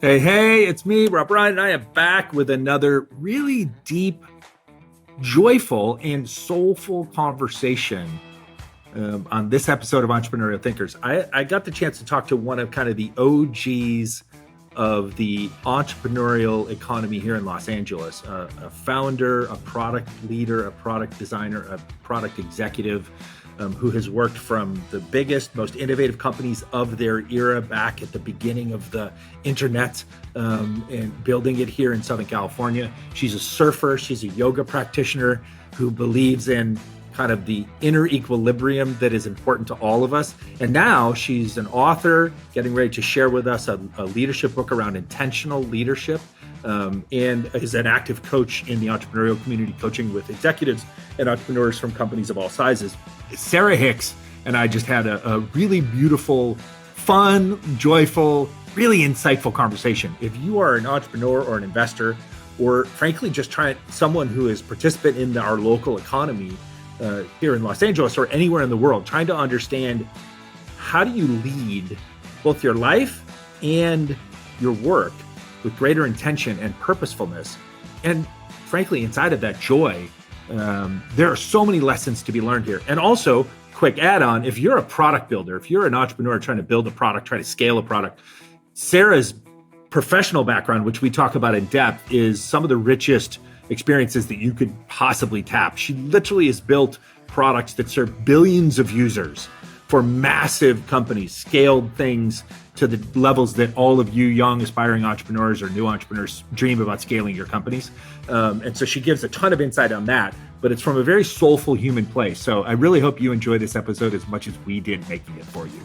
Hey, it's me, Rob Ryan, and I am back with another really deep, joyful, and soulful conversation on this episode of Entrepreneurial Thinkers. I got the chance to talk to one of kind of the OGs of the entrepreneurial economy here in Los Angeles, a founder, a product leader, a product designer, a product executive, who has worked from the biggest, most innovative companies of their era back at the beginning of the internet, and building it here in Southern California. She's a surfer. She's a yoga practitioner who believes in kind of the inner equilibrium that is important to all of us. And now she's an author, getting ready to share with us a leadership book around intentional leadership, and is an active coach in the entrepreneurial community, coaching with executives and entrepreneurs from companies of all sizes. Sara Hicks and I just had a really beautiful, fun, joyful, really insightful conversation. If you are an entrepreneur or an investor, or frankly, just someone who is participant in our local economy here in Los Angeles or anywhere in the world, trying to understand how do you lead both your life and your work with greater intention and purposefulness. And frankly, inside of that joy, there are so many lessons to be learned here. And also, quick add-on, if you're a product builder, if you're an entrepreneur trying to build a product, try to scale a product, Sara's professional background, which we talk about in depth, is some of the richest experiences that you could possibly tap. She literally has built products that serve billions of users for massive companies, scaled things to the levels that all of you young aspiring entrepreneurs or new entrepreneurs dream about scaling your companies. And so she gives a ton of insight on that, but it's from a very soulful human place. So I really hope you enjoy this episode as much as we did making it for you.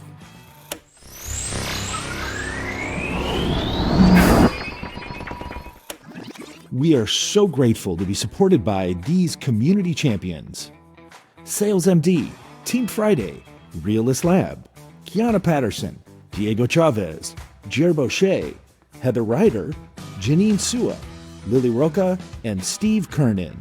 We are so grateful to be supported by these community champions: Sales MD, Team Friday, Realist Lab, Kiana Patterson, Diego Chavez, Jer Boucher, Heather Ryder, Janine Sua, Lily Roca, and Steve Kernan.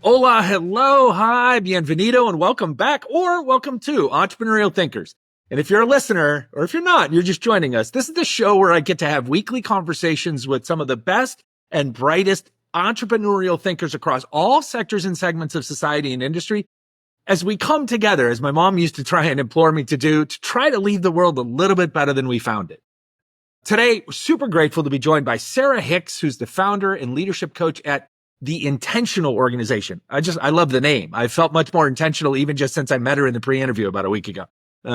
Hola, hello, hi, bienvenido, and welcome back, or welcome to Entrepreneurial Thinkers. And if you're a listener, or if you're not, you're just joining us, this is the show where I get to have weekly conversations with some of the best and brightest entrepreneurial thinkers across all sectors and segments of society and industry, as we come together, as my mom used to try and implore me to do, to try to leave the world a little bit better than we found it. Today, we're super grateful to be joined by Sara Hicks, who's the founder and leadership coach at the Intentional organization. I love the name. I felt much more intentional even just since I met her in the pre-interview about a week ago.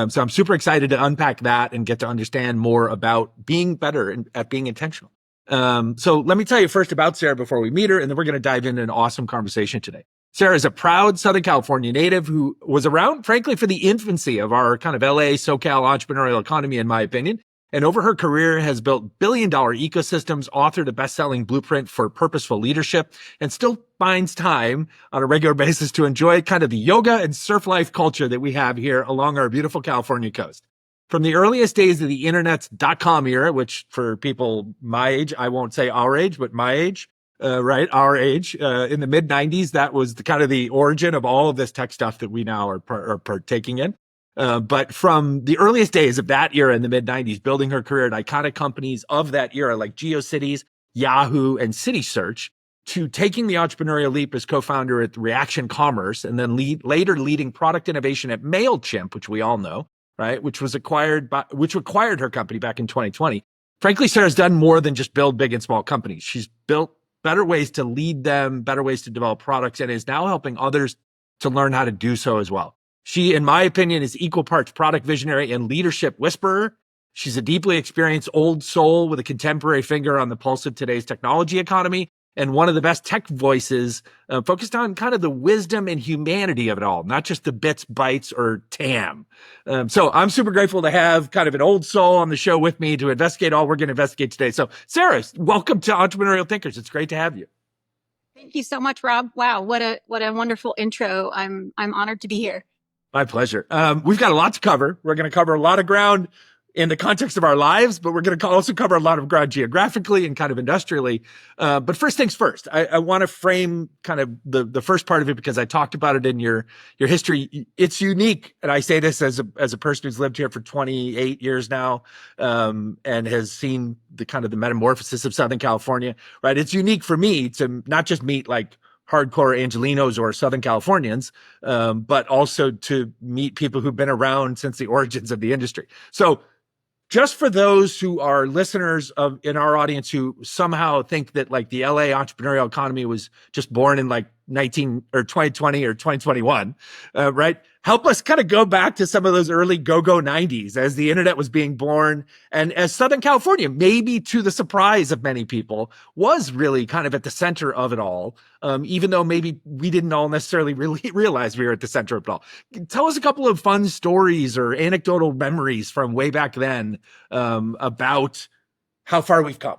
So I'm super excited to unpack that and get to understand more about being better at being intentional. So let me tell you first about Sara before we meet her, and then we're going to dive into an awesome conversation today. Sara is a proud Southern California native who was around, frankly, for the infancy of our kind of LA, SoCal entrepreneurial economy, in my opinion. And over her career has built billion-dollar ecosystems, authored a best-selling blueprint for purposeful leadership, and still finds time on a regular basis to enjoy kind of the yoga and surf life culture that we have here along our beautiful California coast. From the earliest days of the internet's .com era, which for people my age, I won't say our age, but my age, right? Our age, in the mid 90s, that was kind of the origin of all of this tech stuff that we now are partaking in. But from the earliest days of that era in the mid 90s, building her career at iconic companies of that era like GeoCities, Yahoo, and CitySearch, to taking the entrepreneurial leap as co-founder at Reaction Commerce, and then later leading product innovation at MailChimp, which we all know, right? Which acquired her company back in 2020. Frankly, Sara's done more than just build big and small companies. She's built better ways to lead them, better ways to develop products, and is now helping others to learn how to do so as well. She, in my opinion, is equal parts product visionary and leadership whisperer. She's a deeply experienced old soul with a contemporary finger on the pulse of today's technology economy, and one of the best tech voices focused on kind of the wisdom and humanity of it all, not just the bits, bytes, or TAM. So I'm super grateful to have kind of an old soul on the show with me to investigate all we're going to investigate today. So Sara, welcome to Entrepreneurial Thinkers. It's great to have you. Thank you so much, Rob. Wow, what a wonderful intro. I'm honored to be here. My pleasure. We've got a lot to cover. We're going to cover a lot of ground in the context of our lives, but we're going to also cover a lot of ground geographically and kind of industrially. But first things first, I want to frame kind of the first part of it because I talked about it in your history. It's unique. And I say this as a person who's lived here for 28 years now, and has seen the kind of the metamorphosis of Southern California, right? It's unique for me to not just meet like hardcore Angelinos or Southern Californians, but also to meet people who've been around since the origins of the industry. So just for those who are listeners in our audience who somehow think that like the LA entrepreneurial economy was just born in like 2020 or 2021, right? Help us kind of go back to some of those early go-go 90s as the internet was being born. And as Southern California, maybe to the surprise of many people, was really kind of at the center of it all, even though maybe we didn't all necessarily really realize we were at the center of it all. Tell us a couple of fun stories or anecdotal memories from way back then about how far we've come.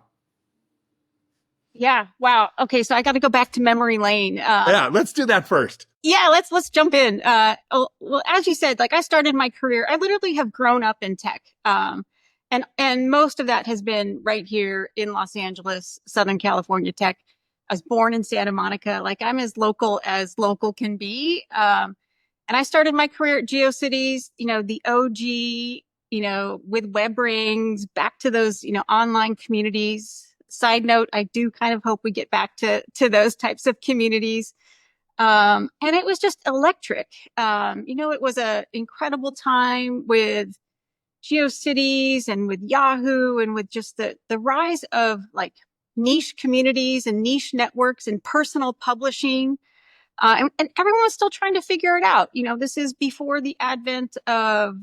Yeah. Wow. Okay. So I got to go back to memory lane. Yeah, let's do that first. Yeah, let's jump in. Well, as you said, like I started my career, I literally have grown up in tech. And most of that has been right here in Los Angeles, Southern California tech. I was born in Santa Monica. Like I'm as local can be. And I started my career at GeoCities, the OG, with web rings, back to those, online communities. Side note, I do kind of hope we get back to those types of communities. And it was just electric. It was an incredible time with GeoCities and with Yahoo and with just the rise of like niche communities and niche networks and personal publishing. And everyone was still trying to figure it out. This is before the advent of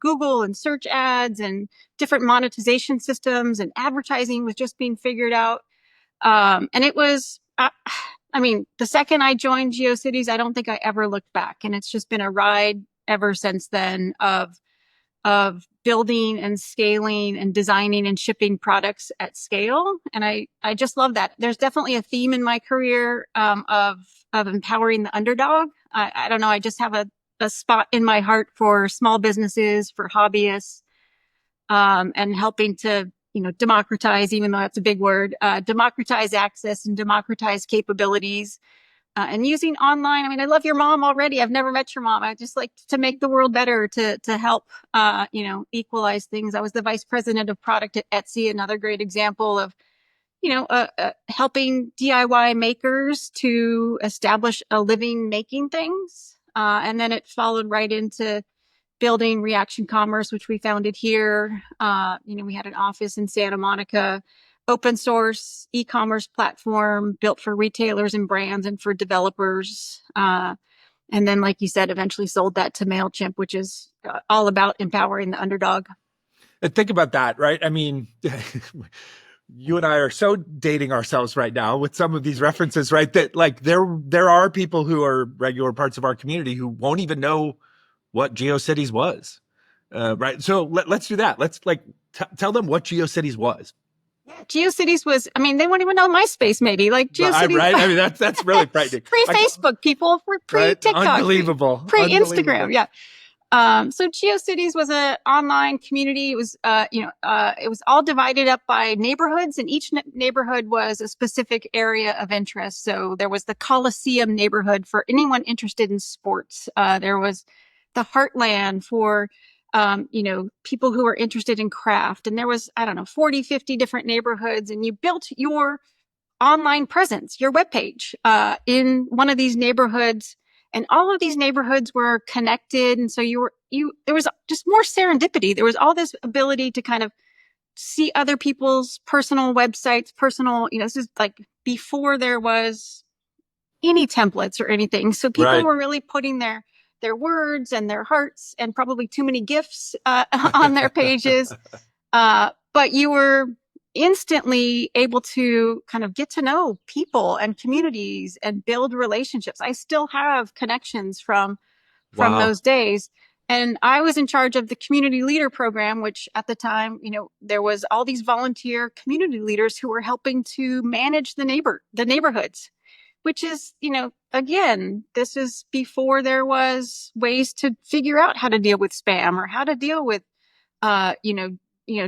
Google and search ads and different monetization systems, and advertising was just being figured out. And it was, the second I joined GeoCities, I don't think I ever looked back. And it's just been a ride ever since then of building and scaling and designing and shipping products at scale. And I just love that. There's definitely a theme in my career of empowering the underdog. I don't know. I just have a spot in my heart for small businesses, for hobbyists, and helping to, democratize, even though that's a big word, democratize access and democratize capabilities, and using online. I love your mom already. I've never met your mom. I just like to make the world better, to help, equalize things. I was the vice president of product at Etsy, another great example of, helping DIY makers to establish a living making things. And then it followed right into building Reaction Commerce, which we founded here. We had an office in Santa Monica, open source e-commerce platform built for retailers and brands and for developers. And then, like you said, eventually sold that to MailChimp, which is all about empowering the underdog. And think about that, right? You and I are so dating ourselves right now with some of these references, right? That like there are people who are regular parts of our community who won't even know what GeoCities was, right? So let's do that. Let's tell them what GeoCities was. GeoCities was, they won't even know MySpace, maybe. Like GeoCities. Right? That's really frightening. Pre-Facebook, people. Pre-TikTok. Unbelievable. Pre-Instagram, yeah. So GeoCities was an online community. It was, it was all divided up by neighborhoods, and each neighborhood was a specific area of interest. So there was the Coliseum neighborhood for anyone interested in sports. There was the Heartland for, people who are interested in craft. And there was, 40, 50 different neighborhoods, and you built your online presence, your webpage, in one of these neighborhoods. And all of these neighborhoods were connected. And so there was just more serendipity. There was all this ability to kind of see other people's personal websites, this is like before there was any templates or anything. So people were really putting their words and their hearts and probably too many GIFs, on their pages. But you were instantly able to kind of get to know people and communities and build relationships. I still have connections from those days. And I was in charge of the community leader program, which at the time, there was all these volunteer community leaders who were helping to manage the neighborhoods, which is, again, this is before there was ways to figure out how to deal with spam or how to deal with,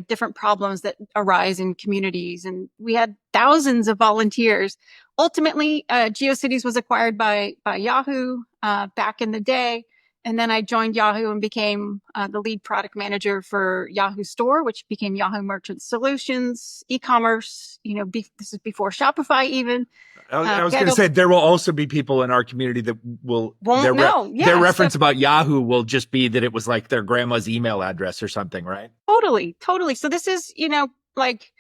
different problems that arise in communities. And we had thousands of volunteers. Ultimately, GeoCities was acquired by Yahoo back in the day. And then I joined Yahoo and became the lead product manager for Yahoo Store, which became Yahoo Merchant Solutions, e-commerce. This is before Shopify even. I was going to say there will also be people in our community that won't know. Yeah, their reference about Yahoo will just be that it was like their grandma's email address or something, right? Totally. So this is, like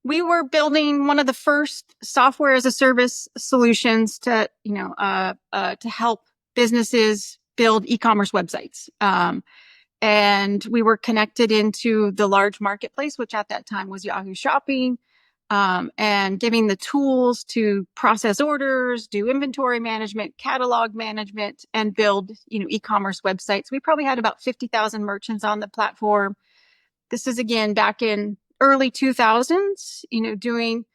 we were building one of the first software as a service solutions to, to help businesses build e-commerce websites. And we were connected into the large marketplace, which at that time was Yahoo Shopping, and giving the tools to process orders, do inventory management, catalog management, and build, e-commerce websites. We probably had about 50,000 merchants on the platform. This is again back in early 2000s, doing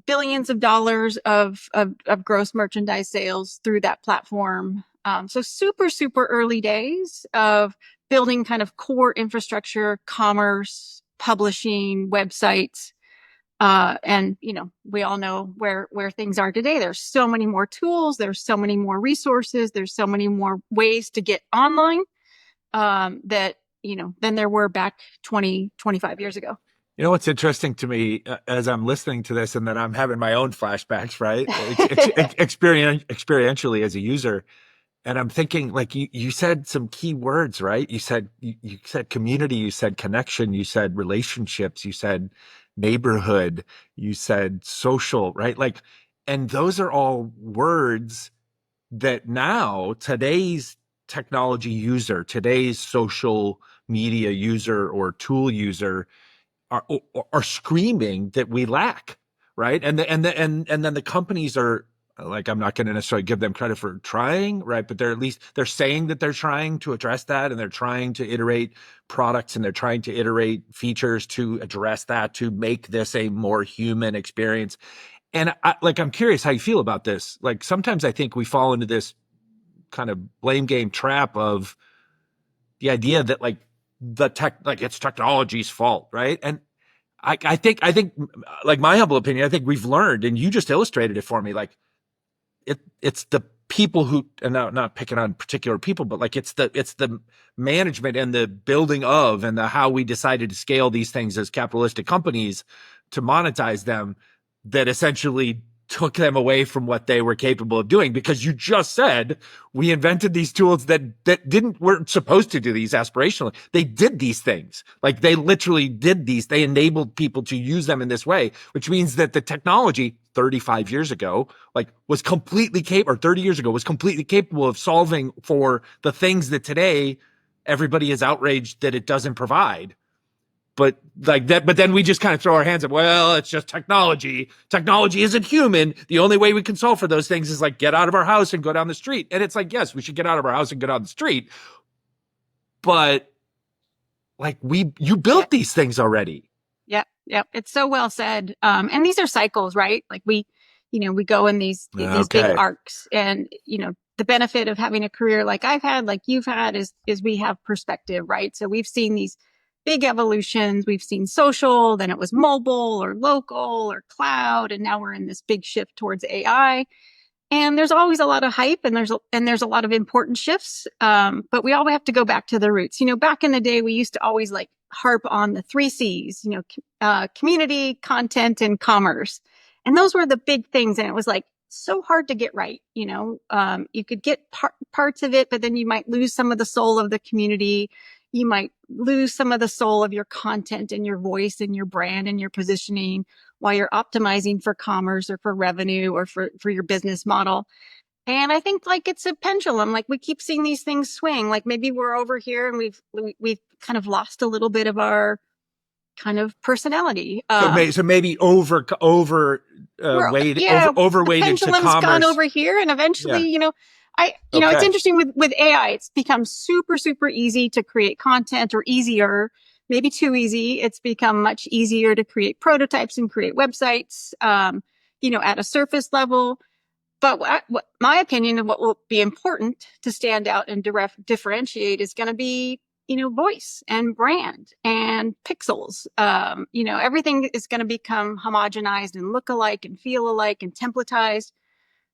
billions of dollars of gross merchandise sales through that platform. So super early days of building kind of core infrastructure, commerce, publishing, websites. And, we all know where things are today. There's so many more tools. There's so many more resources. There's so many more ways to get online, that, than there were back 20, 25 years ago. You know what's interesting to me as I'm listening to this, and then I'm having my own flashbacks, right? Experientially as a user. And I'm thinking, like, you said some key words, right? You said community, you said connection, you said relationships, you said neighborhood, you said social, right? Like, and those are all words that now today's technology user, today's social media user or tool user are screaming that we lack, right? And then the companies are like, I'm not going to necessarily give them credit for trying, right? But they're saying that they're trying to address that, and they're trying to iterate products, and they're trying to iterate features to address that, to make this a more human experience. And I'm curious how you feel about this. Like, sometimes I think we fall into this kind of blame game trap of the idea that it's technology's fault, right? And I think, like, my humble opinion, I think we've learned, and you just illustrated it for me, like it's the people who, and not picking on particular people, but like it's the management and the building of, and the how we decided to scale these things as capitalistic companies to monetize them, that essentially took them away from what they were capable of doing. Because you just said we invented these tools that weren't supposed to do these aspirationally. They did these things. Like, they literally did these. They enabled people to use them in this way, which means that the technology 35 years ago, was completely capable, or 30 years ago was completely capable of solving for the things that today everybody is outraged that it doesn't provide. But then we just kind of throw our hands up. Well, it's just technology. Technology isn't human. The only way we can solve for those things is get out of our house and go down the street. And it's like, yes, we should get out of our house and go down the street. But you built these things already. Yep. It's so well said. And these are cycles, right? Like we go in these big arcs, and, the benefit of having a career like I've had, like you've had, is we have perspective, right? So we've seen these big evolutions. We've seen social, then it was mobile or local or cloud, and now we're in this big shift towards AI. And there's always a lot of hype, and there's a lot of important shifts. But we always have to go back to the roots. Back in the day, we used to always harp on the 3 C's, community, content, and commerce. And those were the big things. And it was so hard to get right. You could get parts of it, but then you might lose some of the soul of the community. You might lose some of the soul of your content and your voice and your brand and your positioning while you're optimizing for commerce or for revenue or for your business model. And I think it's a pendulum. We keep seeing these things swing. Maybe we're over here and we've kind of lost a little bit of our kind of personality. So maybe overweighted to commerce. Gone over here, and eventually, it's interesting with AI. It's become super, super easy to create content, or easier, maybe too easy. It's become much easier to create prototypes and create websites, at a surface level. But what my opinion of what will be important to stand out and differentiate is going to be, voice and brand and pixels. Everything is going to become homogenized and look alike and feel alike and templatized.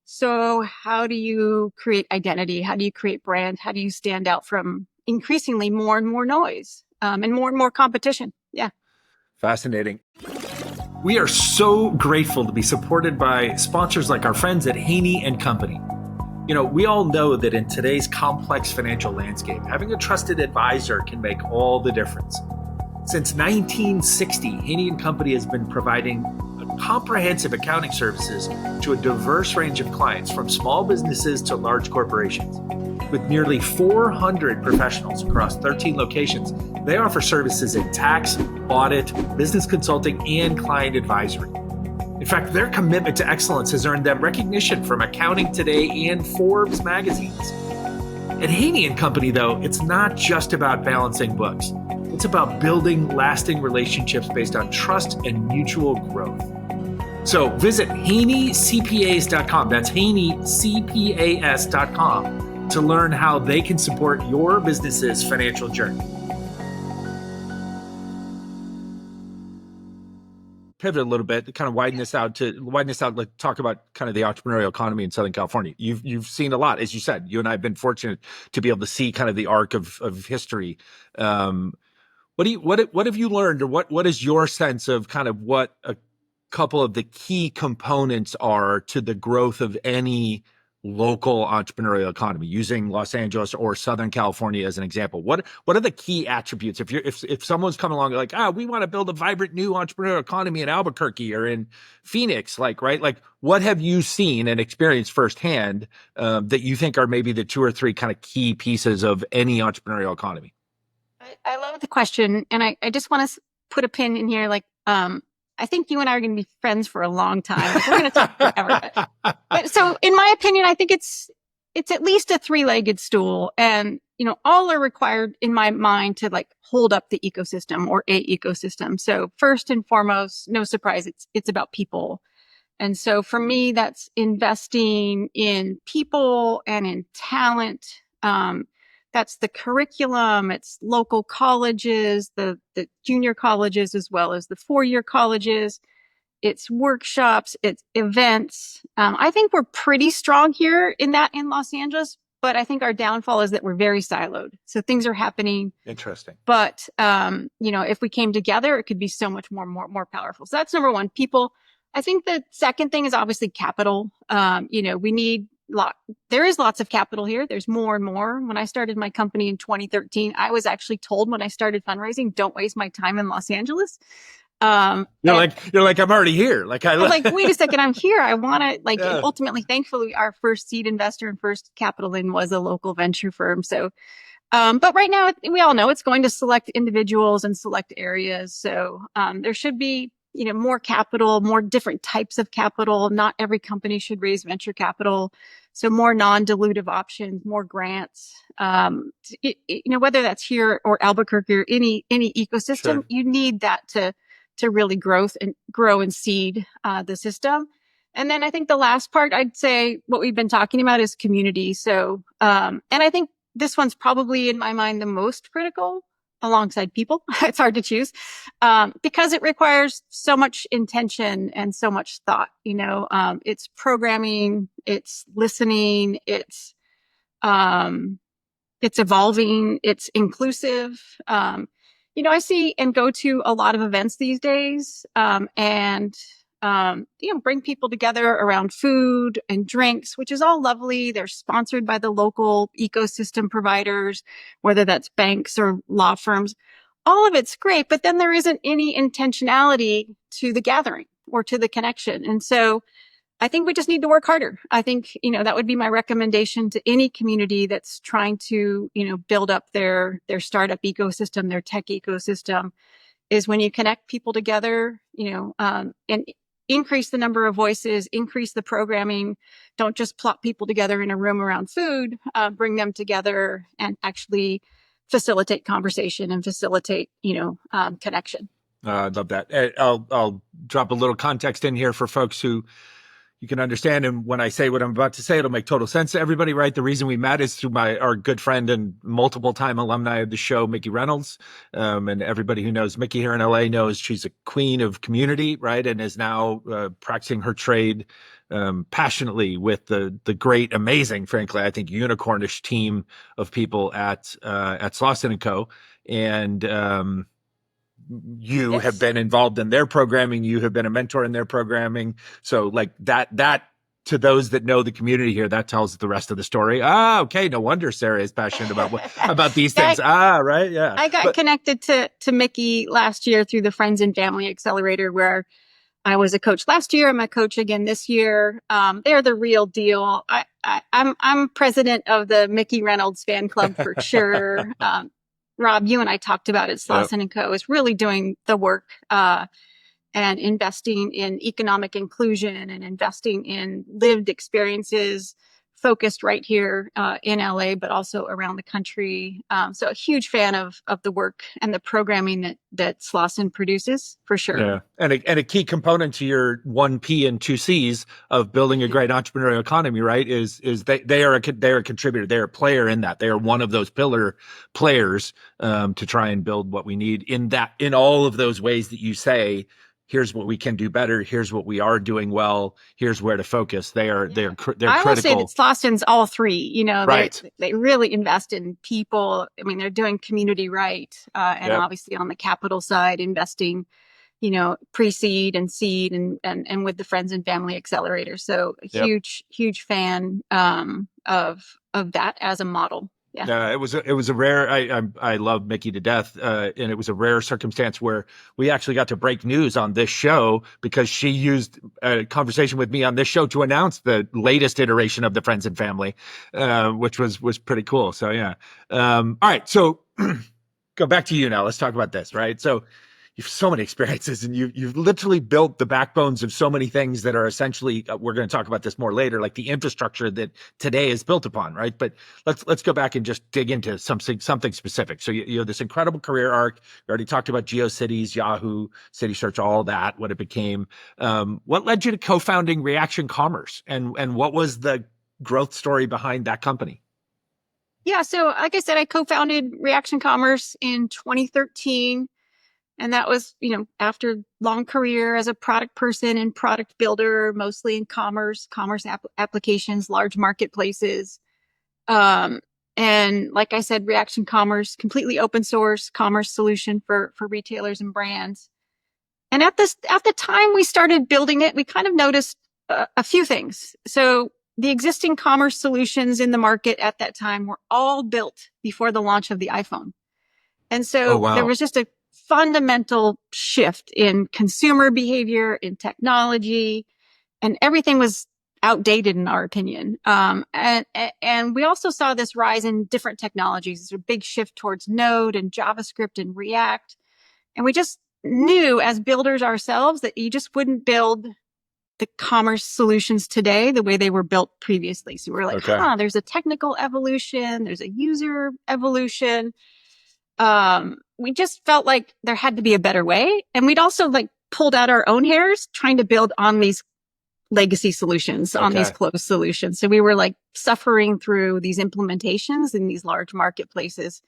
So how do you create identity? How do you create brand? How do you stand out from increasingly more and more noise and more competition? Yeah. Fascinating. We are so grateful to be supported by sponsors like our friends at Haney and Company. You know, we all know that in today's complex financial landscape, having a trusted advisor can make all the difference. Since 1960, Haney and Company has been providing comprehensive accounting services to a diverse range of clients, from small businesses to large corporations. With nearly 400 professionals across 13 locations, they offer services in tax, audit, business consulting, and client advisory. In fact, their commitment to excellence has earned them recognition from Accounting Today and Forbes magazines. At Haney and Company, though, it's not just about balancing books. It's about building lasting relationships based on trust and mutual growth. So visit HaneyCPAs.com. That's HaneyCPAs.com to learn how they can support your business's financial journey. Pivot a little bit to kind of widen this out, let's talk about kind of the entrepreneurial economy in Southern California. You've seen a lot, as you said. You and I have been fortunate to be able to see kind of the arc of history. What have you learned, or what is your sense of kind of what a couple of the key components are to the growth of any local entrepreneurial economy, using Los Angeles or Southern California as an example? What are the key attributes? If someone's coming along like, we want to build a vibrant new entrepreneurial economy in Albuquerque or in Phoenix, right? Like, what have you seen and experienced firsthand that you think are maybe the two or three kind of key pieces of any entrepreneurial economy? I love the question. And I just want to put a pin in here. Like, I think you and I are going to be friends for a long time. Like, we're going to talk forever. But so in my opinion, I think it's at least a three-legged stool. And, all are required in my mind to like hold up the ecosystem or a ecosystem. So first and foremost, no surprise, it's about people. And so for me, that's investing in people and in talent. That's the curriculum. It's local colleges, the junior colleges, as well as the four-year colleges. It's workshops, it's events. I think we're pretty strong here in Los Angeles, but I think our downfall is that we're very siloed. So things are happening. Interesting. But, if we came together, it could be so much more powerful. So that's number one, people. I think the second thing is obviously capital. We need there is lots of capital here. There's more and more. When I started my company in 2013, I was actually told when I started fundraising, don't waste my time in Los Angeles. You're like, I'm already here. Like, I'm like, wait a second, I'm here. I want to ultimately, thankfully, our first seed investor and first capital in was a local venture firm. So, but right now we all know it's going to select individuals and select areas. So, there should be, more capital, more different types of capital. Not every company should raise venture capital. So more non-dilutive options, more grants, whether that's here or Albuquerque or any ecosystem, sure. You need that to really grow and seed the system. And then I think the last part, I'd say what we've been talking about is community. So, and I think this one's probably in my mind the most critical alongside people. It's hard to choose because it requires so much intention and so much thought. It's programming, it's listening, it's evolving, it's inclusive. I see and go to a lot of events these days, and bring people together around food and drinks, which is all lovely. They're sponsored by the local ecosystem providers, whether that's banks or law firms. All of it's great, but then there isn't any intentionality to the gathering or to the connection. And so I think we just need to work harder. I think, that would be my recommendation to any community that's trying to, build up their startup ecosystem, their tech ecosystem, is when you connect people together, and increase the number of voices, increase the programming. Don't just plop people together in a room around food, bring them together and actually facilitate conversation and facilitate, connection. I love that. I'll drop a little context in here for folks who you can understand. And when I say what I'm about to say, it'll make total sense to everybody, right? The reason we met is through our good friend and multiple time alumni of the show, Mickey Reynolds. And everybody who knows Mickey here in LA knows she's a queen of community, right? And is now practicing her trade passionately with the great, amazing, frankly, I think unicornish team of people at Slauson & Co. And you have Yes. been involved in their programming. You have been a mentor in their programming. So like that to those that know the community here, that tells the rest of the story. Okay. No wonder Sarah is passionate about these things. Right. Yeah. I got connected to Mickey last year through the Friends and Family Accelerator, where I was a coach last year. I'm a coach again this year. They're the real deal. I'm president of the Mickey Reynolds fan club for sure. Rob, you and I talked about it. Slauson & Co. is really doing the work and investing in economic inclusion and investing in lived experiences focused right here in LA, but also around the country. So a huge fan of the work and the programming that Slauson produces, for sure. Yeah. And a key component to your 1P and 2Cs of building a great entrepreneurial economy, right, is they are a contributor. They're a player in that. They are one of those pillar players to try and build what we need in all of those ways that you say. Here's what we can do better. Here's what we are doing well. Here's where to focus. They're critical. I will say that Slauson's all three. Right. They really invest in people. I mean, they're doing community right, and obviously on the capital side, investing, pre-seed and seed and with the Friends and Family Accelerator. So a huge fan of that as a model. Yeah. It was a rare. I love Mickey to death, and it was a rare circumstance where we actually got to break news on this show because she used a conversation with me on this show to announce the latest iteration of the Friends and Family, which was pretty cool. So yeah. All right, so go back to you now. Let's talk about this. Right, so. You have so many experiences, and you've literally built the backbones of so many things that are essentially, we're going to talk about this more later, like the infrastructure that today is built upon, right? But let's go back and just dig into something specific. So you have this incredible career arc. We already talked about GeoCities, Yahoo, City Search, all that, what it became. What led you to co-founding Reaction Commerce, and what was the growth story behind that company? Yeah, so like I said, I co-founded Reaction Commerce in 2013. And that was, after long career as a product person and product builder, mostly in commerce applications, large marketplaces. And like I said, Reaction Commerce, completely open source commerce solution for retailers and brands. And at the time we started building it, we kind of noticed a few things. So the existing commerce solutions in the market at that time were all built before the launch of the iPhone. And so there was just a fundamental shift in consumer behavior, in technology, and everything was outdated in our opinion. And we also saw this rise in different technologies. There's a big shift towards Node and JavaScript and React. And we just knew as builders ourselves that you just wouldn't build the commerce solutions today the way they were built previously. So we're like, there's a technical evolution, there's a user evolution. We just felt like there had to be a better way. And we'd also pulled out our own hairs trying to build on these legacy solutions, on these closed solutions. So we were suffering through these implementations in these large marketplaces.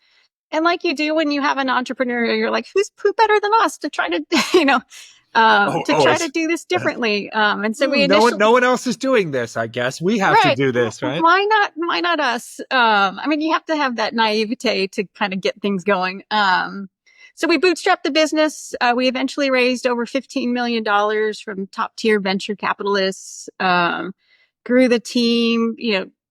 And like you do when you have an entrepreneur, you're like, who better than us to try to, try to do this differently. And so no one else is doing this. I guess we have to do this, right? Why not us? You have to have that naivete to kind of get things going. So we bootstrapped the business. We eventually raised over $15 million from top tier venture capitalists, grew the team,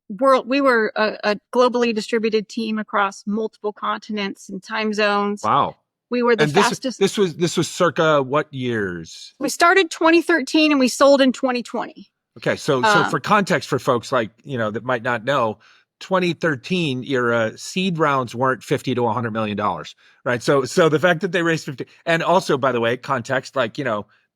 we were a globally distributed team across multiple continents and time zones. Wow. We were the fastest. This was circa what years? We started 2013 and we sold in 2020. Okay. So for context for folks that might not know, 2013 era seed rounds weren't $50 to $100 million, right? So the fact that they raised 50, and also, by the way, context,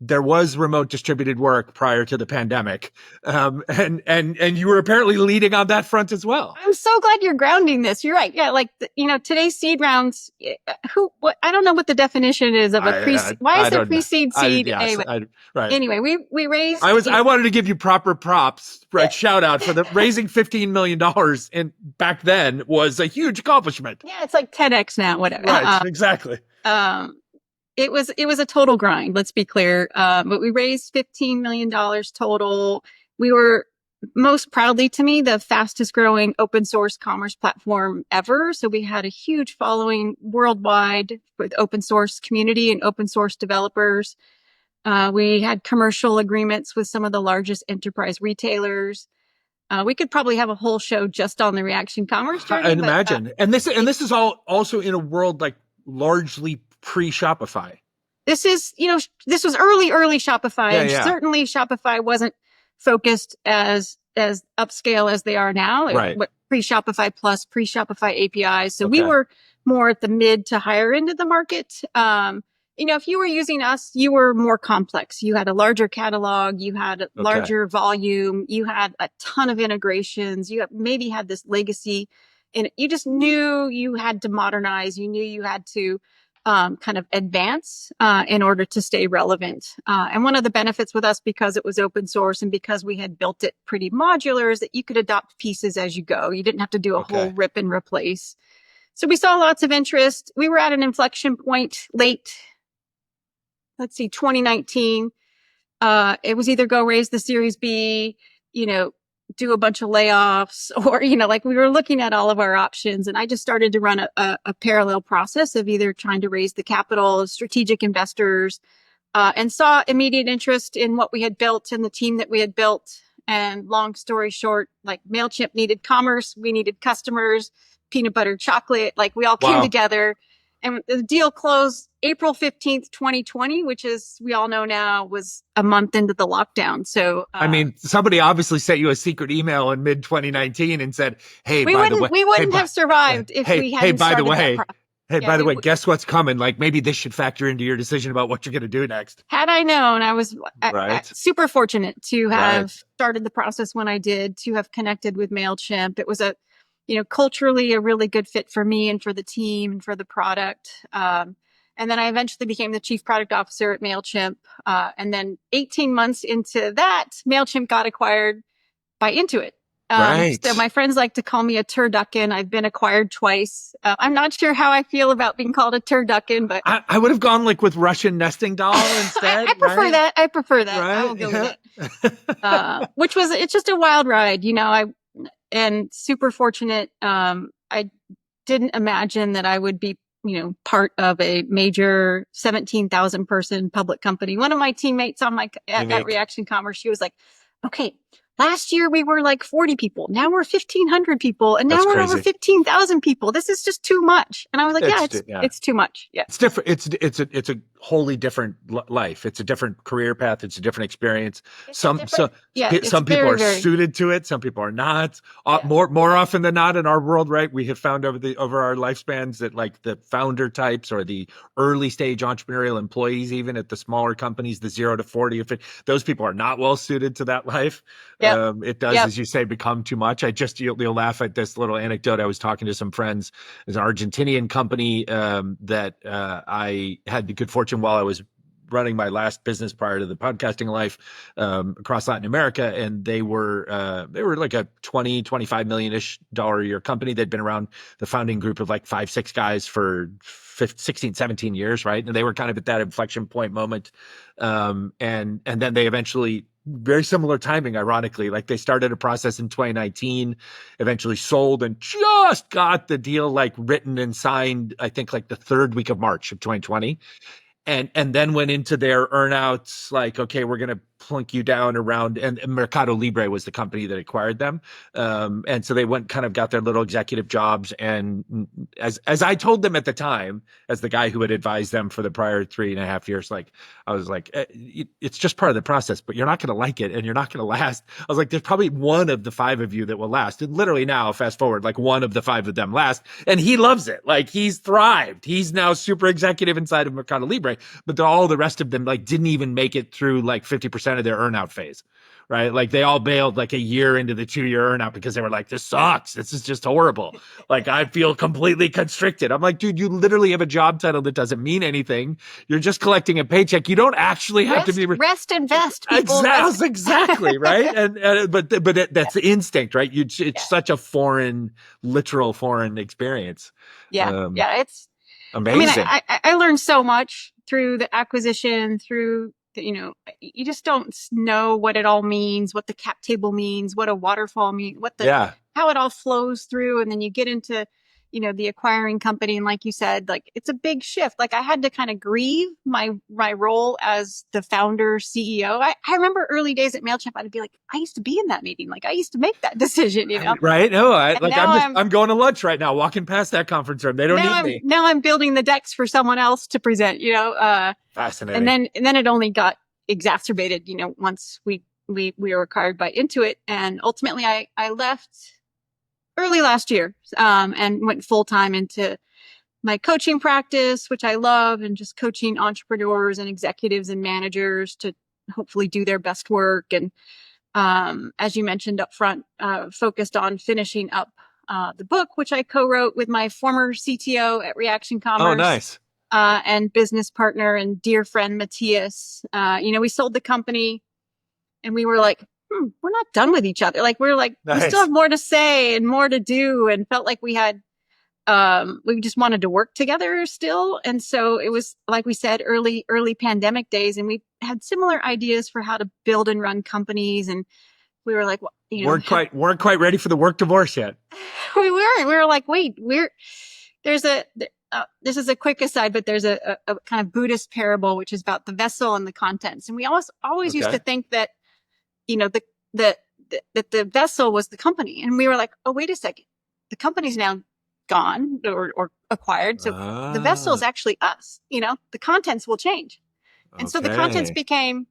there was remote distributed work prior to the pandemic. And you were apparently leading on that front as well. I'm so glad you're grounding this. You're right. Yeah. Today's seed rounds, I don't know what the definition is of a pre-seed. Why is there pre-seed seed? Right. Anyway, we raised. I wanted to give you proper props, right? Shout out for the raising $15 million and back then was a huge accomplishment. Yeah. It's like 10X now, whatever. Right. Exactly. It was a total grind, let's be clear. But we raised $15 million total. We were most proudly to me, the fastest growing open source commerce platform ever. So we had a huge following worldwide with open source community and open source developers. We had commercial agreements with some of the largest enterprise retailers. We could probably have a whole show just on the reaction commerce journey. I'd imagine. And this is all also in a world like largely pre-Shopify. This is, this was early Shopify. Yeah, and yeah. Certainly Shopify wasn't focused as upscale as they are now. Right. Pre-Shopify Plus, pre-Shopify APIs. So we Okay. were more at the mid to higher end of the market. If you were using us, you were more complex. You had a larger catalog, you had a larger volume, you had a ton of integrations, you maybe had this legacy, and you just knew you had to modernize. You knew you had to kind of advance in order to stay relevant. And one of the benefits with us, because it was open source and because we had built it pretty modular, is that you could adopt pieces as you go. You didn't have to do a whole rip and replace. So we saw lots of interest. We were at an inflection point late, 2019. It was either go raise the Series B, do a bunch of layoffs, or, we were looking at all of our options. And I just started to run a parallel process of either trying to raise the capital, strategic investors, and saw immediate interest in what we had built and the team that we had built. And long story short, MailChimp needed commerce, we needed customers, peanut butter, chocolate, we all came together. And the deal closed April 15th, 2020, which, as we all know now, was a month into the lockdown. So, somebody obviously sent you a secret email in mid 2019 and said, "Hey, we wouldn't have survived if we hadn't started that process. By the way, guess what's coming? Maybe this should factor into your decision about what you're going to do next." Had I known, I was super fortunate to have started the process when I did, to have connected with MailChimp. It was culturally a really good fit for me and for the team and for the product. And then I eventually became the chief product officer at MailChimp. And then 18 months into that, MailChimp got acquired by Intuit. So my friends like to call me a turducken. I've been acquired twice. I'm not sure how I feel about being called a turducken, but I would have gone with Russian nesting doll instead. I prefer that. I prefer that. Right? I will go with it. It's just a wild ride, and super fortunate. I didn't imagine that I would be, part of a major 17,000 person public company. One of my teammates at Reaction Commerce, she was like, "Okay, last year we were 40 people. Now we're 1,500 people. And now we're over 15,000 people. This is just too much." And I was like, it's too much. Yeah. It's different. It's a wholly different life. It's a different career path. It's a different experience. Some people are suited to it. Some people are not. More often than not in our world, right? We have found over our lifespans that the founder types or the early stage entrepreneurial employees, even at the smaller companies, the 0 to 40, those people are not well suited to that life. It does, as you say, become too much. You'll laugh at this little anecdote. I was talking to some friends. There's an Argentinian company that I had the good fortune while I was running my last business prior to the podcasting life across Latin America. And they were like a 25 million-ish dollar a year company. They'd been around, the founding group of 5-6 guys for 16, 17 years, right? And they were kind of at that inflection point moment. And then they eventually, very similar timing, ironically, they started a process in 2019, eventually sold and just got the deal written and signed, I think the third week of March of 2020. And then went into their earnouts, okay, we're going to plunk you down around, and Mercado Libre was the company that acquired them. And so they went kind of got their little executive jobs. And as I told them at the time, as the guy who had advised them for the prior 3.5 years, I was like, it's just part of the process, but you're not going to like it and you're not going to last. I was like, there's probably one of the 5 of you that will last. And literally now, fast forward, one of the 5 of them last, and he loves it. He's thrived. He's now super executive inside of Mercado Libre, but all the rest of them didn't even make it through 50% of their earnout phase, right? They all bailed a year into the 2-year earnout because they were like, this sucks. This is just horrible. I feel completely constricted. I'm like, dude, you literally have a job title that doesn't mean anything. You're just collecting a paycheck. You don't actually have to be rest and vest. Exactly, right? But that's the instinct, right? It's such a literal foreign experience. It's amazing. I learned so much through the acquisition, through you just don't know what it all means, what the cap table means, what a waterfall means, Yeah. how it all flows through. And then you get into, the acquiring company. And like you said, like it's a big shift. Like I had to kind of grieve my role as the founder CEO. I remember early days at MailChimp, I'd be like, I used to be in that meeting. Like I used to make that decision, Right. No, And I'm going to lunch right now, walking past that conference room. They don't need me. Now I'm building the decks for someone else to present, Fascinating. and then it only got exacerbated, once we were acquired by Intuit. And ultimately I left early last year, and went full time into my coaching practice, which I love, and just coaching entrepreneurs and executives and managers to hopefully do their best work. And, as you mentioned up front, focused on finishing up, the book, which I co-wrote with my former CTO at Reaction Commerce. Oh, nice. And business partner and dear friend, Matthias. We sold the company and we were like, we're not done with each other. Like, we're like, Nice. we still have more to say and more to do, and felt like we had, we just wanted to work together still. And so it was, like we said, early pandemic days, and we had similar ideas for how to build and run companies. And we were like, weren't quite ready for the work divorce yet. We weren't. We were like, wait, this is a quick aside, but there's a kind of Buddhist parable, which is about the vessel and the contents. And we always used to think that, that the vessel was the company. And we were like, oh, wait a second. The company's now gone or acquired. So the vessel is actually us. The contents will change. And so the contents became,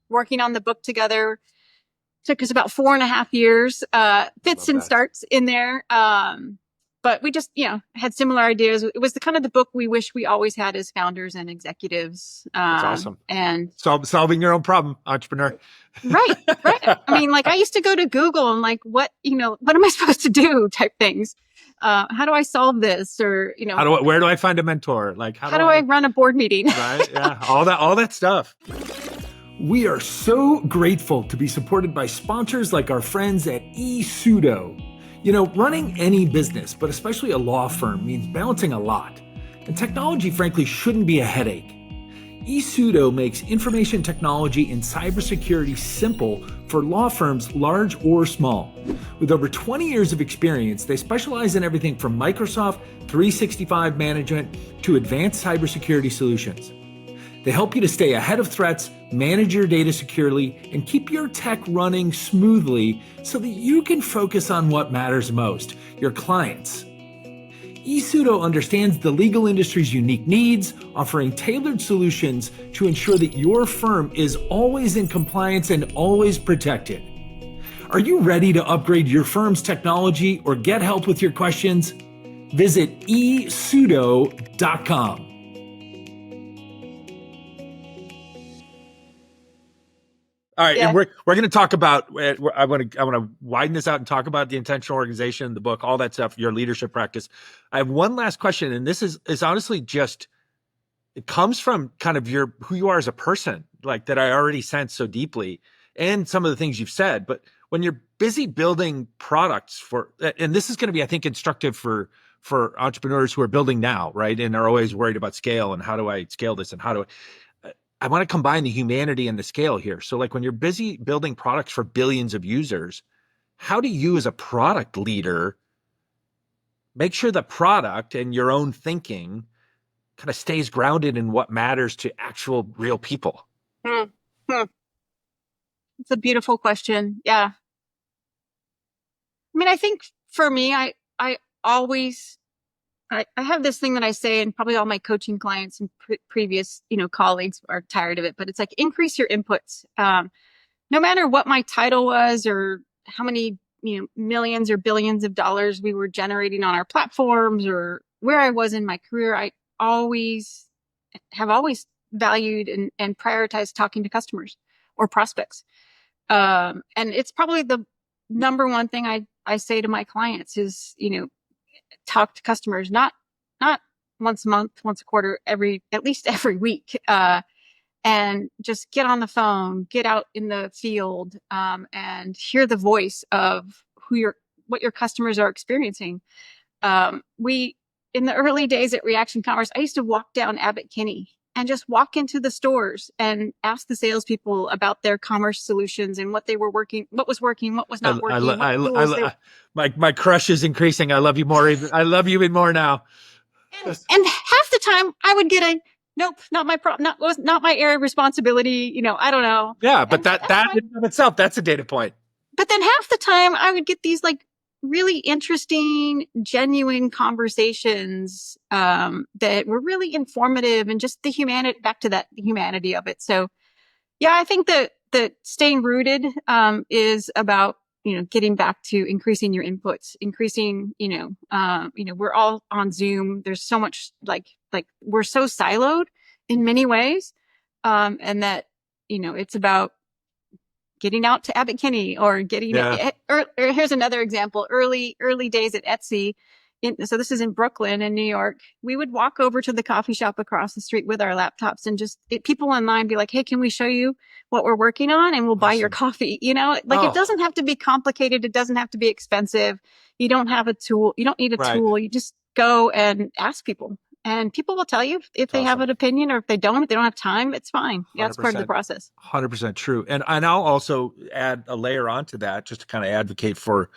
working on the book together. Took us about 4.5 years, fits and starts in there. But we just, had similar ideas. It was the kind of the book we wish we always had as founders and executives. That's awesome. And solving your own problem, entrepreneur. Right. I mean, like I used to go to Google and like, what am I supposed to do type things. How do I solve this? Or, where do I find a mentor? Like, how do I run a board meeting? Right. Yeah. All that stuff. We are so grateful to be supported by sponsors like our friends at eSudo. Running any business, but especially a law firm, means balancing a lot. And technology, frankly, shouldn't be a headache. eSudo makes information technology and cybersecurity simple for law firms large or small. With over 20 years of experience, they specialize in everything from Microsoft 365 management to advanced cybersecurity solutions. They help you to stay ahead of threats, manage your data securely, and keep your tech running smoothly so that you can focus on what matters most, your clients. eSudo understands the legal industry's unique needs, offering tailored solutions to ensure that your firm is always in compliance and always protected. Are you ready to upgrade your firm's technology or get help with your questions? Visit esudo.com. All right, yeah. And we're going to talk about. I want to widen this out and talk about the intentional organization, the book, all that stuff, your leadership practice. I have one last question, and this is honestly just it comes from kind of who you are as a person, like that I already sense so deeply, and some of the things you've said. But when you're busy building products and this is going to be, I think, instructive for entrepreneurs who are building now, right, and are always worried about scale and how do I scale this and how do I want to combine the humanity and the scale here. So like when you're busy building products for billions of users, how do you as a product leader make sure the product and your own thinking kind of stays grounded in what matters to actual real people? It's a beautiful question. Yeah. I mean, I think for me, I always have this thing that I say, and probably all my coaching clients and previous, colleagues are tired of it, but it's like, increase your inputs. No matter what my title was or how many, millions or billions of dollars we were generating on our platforms or where I was in my career, I have always valued and prioritized talking to customers or prospects. And it's probably the number one thing I say to my clients is, talk to customers, not once a month, once a quarter, at least every week, and just get on the phone, get out in the field, and hear the voice of what your customers are experiencing. In the early days at Reaction Commerce, I used to walk down Abbott Kinney and just walk into the stores and ask the salespeople about their commerce solutions and what was working, what was not working, my crush is increasing. I love you more. I love you even more now. And half the time I would get a nope, not my problem, not my area of responsibility. I don't know. Yeah, but that in of itself, that's a data point. But then half the time I would get these like really interesting, genuine conversations that were really informative and just the humanity of it. So yeah, I think that staying rooted is about getting back to increasing your inputs, increasing we're all on Zoom. There's so much like we're so siloed in many ways, and that it's about getting out to Abbott Kinney or getting or here's another example. Early days at Etsy. So this is in Brooklyn in New York. We would walk over to the coffee shop across the street with our laptops and just people online be like, hey, can we show you what we're working on? And we'll buy your coffee. It doesn't have to be complicated. It doesn't have to be expensive. You don't have a tool. You don't need a tool. You just go and ask people. And people will tell you if they have an opinion, or if they don't have time, it's fine. Yeah, it's part of the process. 100% true. And I'll also add a layer onto that just to kind of advocate for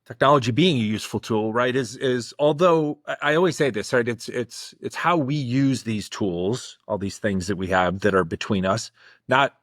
technology being a useful tool, right? Is although I always say this, right? It's how we use these tools, all these things that we have that are between us, not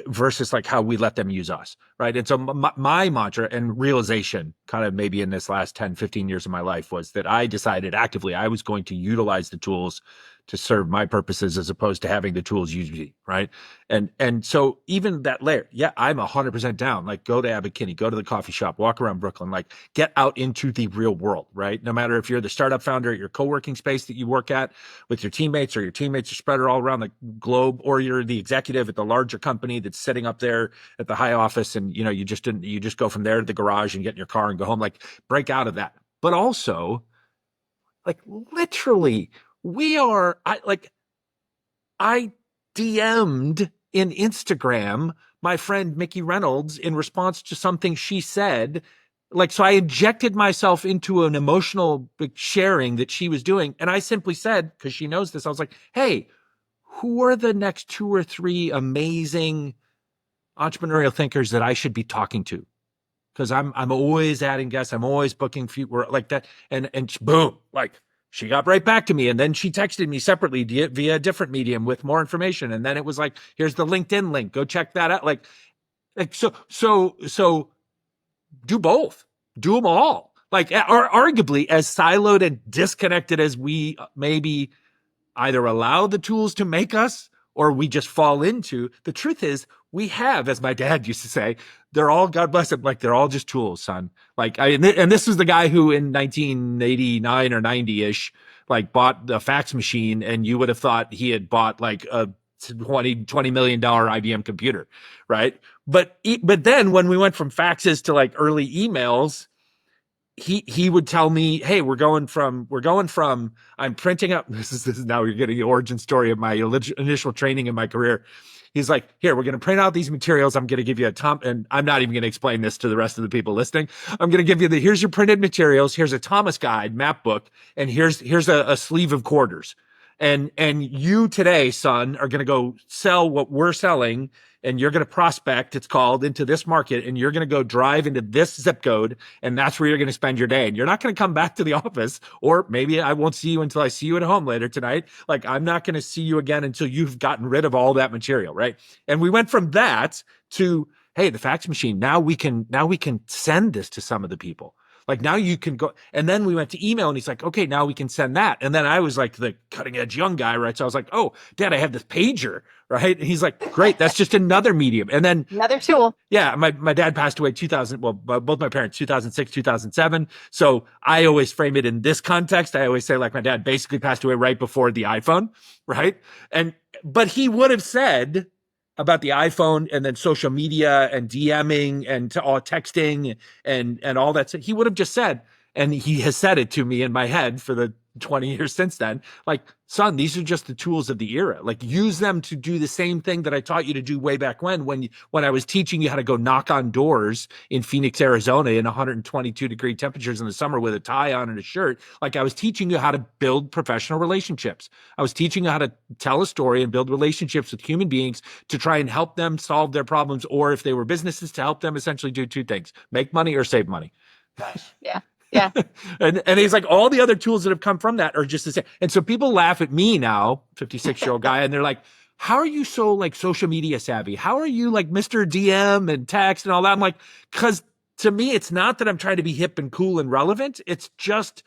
versus like how we let them use us, right? And so my mantra and realization kind of maybe in this last 10, 15 years of my life was that I decided actively I was going to utilize the tools to serve my purposes as opposed to having the tools use me, right? And so even that layer, yeah, I'm 100% down. Like go to Abbott Kinney, go to the coffee shop, walk around Brooklyn, like get out into the real world, right? No matter if you're the startup founder at your co-working space that you work at with your teammates, or your teammates are spread all around the globe, or you're the executive at the larger company that's sitting up there at the high office, and you just go from there to the garage and get in your car and go home. Like break out of that. But also, like literally, I DM'd in Instagram my friend Mickey Reynolds in response to something she said. Like, so I injected myself into an emotional sharing that she was doing. And I simply said, because she knows this, I was like, hey, who are the next 2 or 3 amazing entrepreneurial thinkers that I should be talking to? Because I'm always adding guests. I'm always booking like that. And boom, like she got right back to me. And then she texted me separately via a different medium with more information. And then it was like, here's the LinkedIn link. Go check that out. Like so do both. Do them all. Like, or arguably as siloed and disconnected as we maybe either allow the tools to make us or we just fall into. The truth is, we have, as my dad used to say, they're all, God bless him, like they're all just tools, son. Like, and this was the guy who in 1989 or 90-ish, like bought the fax machine, and you would have thought he had bought like a $20 million IBM computer, right? But then when we went from faxes to like early emails, he would tell me, hey, we're going from I'm printing up, this is now you're getting the origin story of my initial training in my career. He's like, here, we're going to print out these materials. I'm going to give you and I'm not even going to explain this to the rest of the people listening. I'm going to give you here's your printed materials. Here's a Thomas guide map book. And here's a sleeve of quarters. And you today, son, are going to go sell what we're selling, and you're going to prospect, it's called, into this market, and you're going to go drive into this zip code, and that's where you're going to spend your day. And you're not going to come back to the office, or maybe I won't see you until I see you at home later tonight. Like, I'm not going to see you again until you've gotten rid of all that material, right? And we went from that to, hey, the fax machine, now we can send this to some of the people. Like now you can go, and then we went to email, and he's like, okay, now we can send that. And then I was like the cutting edge young guy, right? So I was like, oh, Dad, I have this pager, right? And he's like, great, that's just another medium. And then another tool. Yeah, my dad passed away both my parents, 2006, 2007. So I always frame it in this context. I always say like my dad basically passed away right before the iPhone, right? But he would have said about the iPhone and then social media and DMing and all texting and all that. He would have just said, and he has said it to me in my head for the 20 years since then, like, son, these are just the tools of the era. Like, use them to do the same thing that I taught you to do way back when I was teaching you how to go knock on doors in Phoenix, Arizona in 122-degree temperatures in the summer with a tie on and a shirt. Like, I was teaching you how to build professional relationships. I was teaching you how to tell a story and build relationships with human beings to try and help them solve their problems, or if they were businesses, to help them essentially do two things: make money or save money. Yeah. Yeah. and he's like, all the other tools that have come from that are just the same. And so people laugh at me now, 56-year-old guy, and they're like, how are you so like social media savvy? How are you like Mr. DM and text and all that? I'm like, because to me, it's not that I'm trying to be hip and cool and relevant. It's just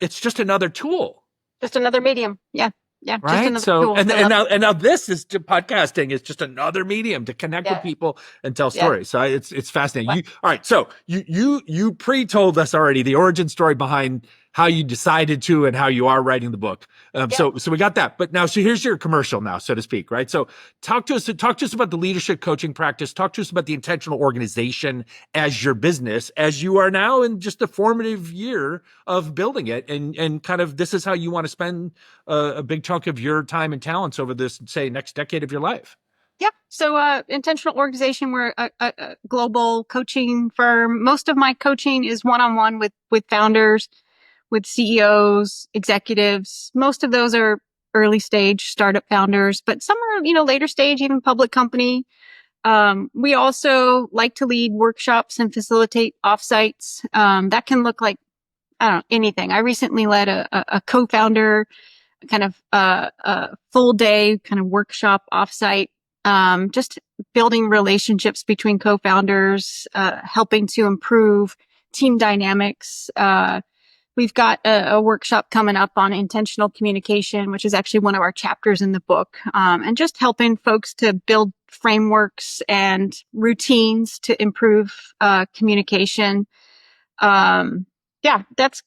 another tool. Just another medium. Yeah. Yeah. Right. Just another tool. And now this is podcasting is just another medium to connect with people and tell stories. So it's fascinating. All right. So you pre-told us already the origin story behind how you decided to and how you are writing the book. So we got that. But now, so here's your commercial now, so to speak, right? So talk to us about the leadership coaching practice. Talk to us about the intentional organization as your business, as you are now in just a formative year of building it. And kind of, this is how you want to spend a big chunk of your time and talents over this, say, next decade of your life. Yeah. So intentional organization, we're a global coaching firm. Most of my coaching is one-on-one with founders, with CEOs, executives. Most of those are early stage startup founders, but some are, later stage, even public company. We also like to lead workshops and facilitate offsites. That can look like, I don't know, anything. I recently led a co-founder kind of a full day kind of workshop offsite, just building relationships between co-founders, helping to improve team dynamics. We've got a workshop coming up on intentional communication, which is actually one of our chapters in the book, and just helping folks to build frameworks and routines to improve communication. That's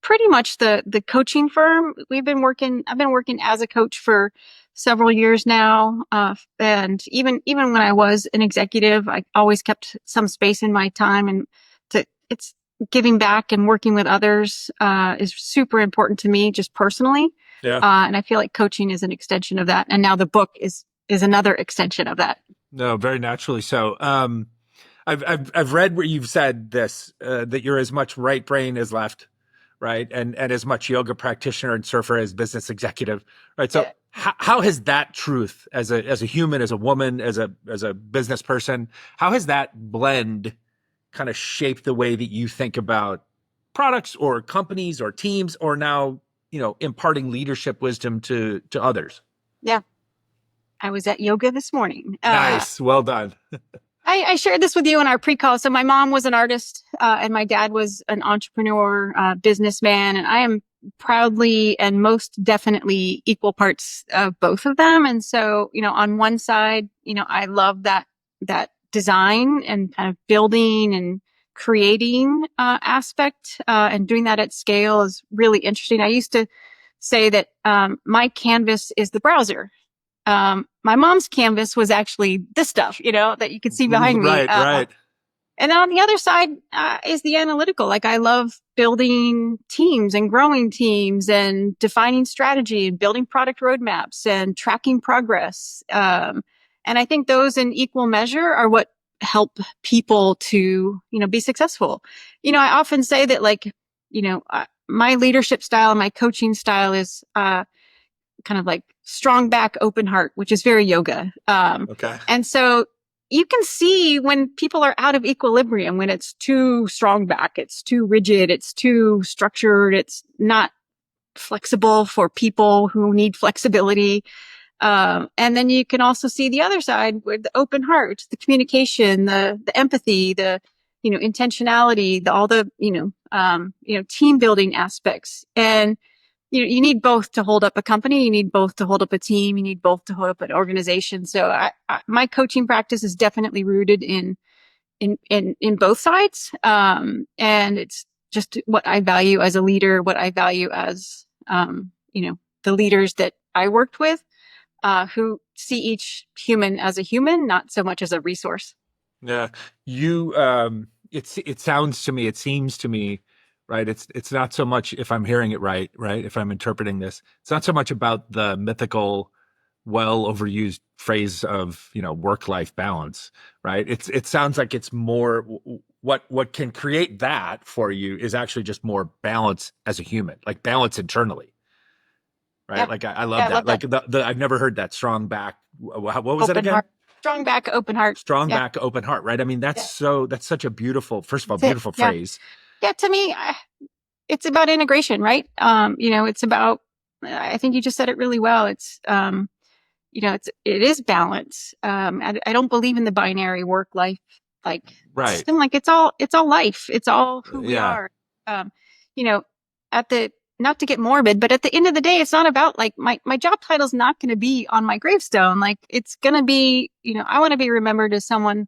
pretty much the coaching firm. I've been working as a coach for several years now. And even when I was an executive, I always kept some space in my time, and it's giving back and working with others, is super important to me just personally. Yeah. And I feel like coaching is an extension of that. And now the book is another extension of that. No, very naturally so. I've read where you've said this, that you're as much right brain as left, right? And as much yoga practitioner and surfer as business executive, right? So how has that truth as a human, as a woman, as a business person, how has that blend kind of shaped the way that you think about products or companies or teams, or now, imparting leadership wisdom to others? Yeah. I was at yoga this morning. Nice. Well done. I shared this with you in our pre-call. So my mom was an artist, and my dad was an entrepreneur, businessman, and I am proudly and most definitely equal parts of both of them. And so, on one side, I love that design and kind of building and creating aspect, and doing that at scale is really interesting. I used to say that my canvas is the browser. My mom's canvas was actually this stuff, that you can see behind me. Right. And then on the other side is the analytical. Like, I love building teams and growing teams and defining strategy and building product roadmaps and tracking progress. And I think those in equal measure are what help people to, be successful. I often say that, like, my leadership style and my coaching style is, kind of like strong back, open heart, which is very yoga. Okay. And so you can see when people are out of equilibrium, when it's too strong back, it's too rigid, it's too structured, it's not flexible for people who need flexibility. And then you can also see the other side with the open heart, the communication, the empathy, the, intentionality, all the, team building aspects. And you need both to hold up a company. You need both to hold up a team. You need both to hold up an organization. So my coaching practice is definitely rooted in both sides. And it's just what I value as a leader, what I value as, the leaders that I worked with, who see each human as a human, not so much as a resource. Yeah. It sounds to me, it seems to me, right? It's not so much, if I'm hearing it right, right? If I'm interpreting this, it's not so much about the mythical, well overused phrase of, work-life balance, right? It sounds like it's more what can create that for you is actually just more balance as a human, like balance internally, right? Yeah. Like I Yeah, love I that. love that. Like I've never heard that strong back. What was it Open again? heart. Strong back, open heart. Strong Yeah. back, open heart, right? I mean, Yeah. that's such a beautiful, first of all, That's it. beautiful Yeah. phrase. Yeah. To me, it's about integration, right? It's about, I think you just said it really well. It is balance. I don't believe in the binary work life, like Right. system. Like it's all life. It's all who we Yeah. are. Um, you know, at the, not to get morbid, but at the end of the day, it's not about like my job title's not going to be on my gravestone. Like it's going to be, I want to be remembered as someone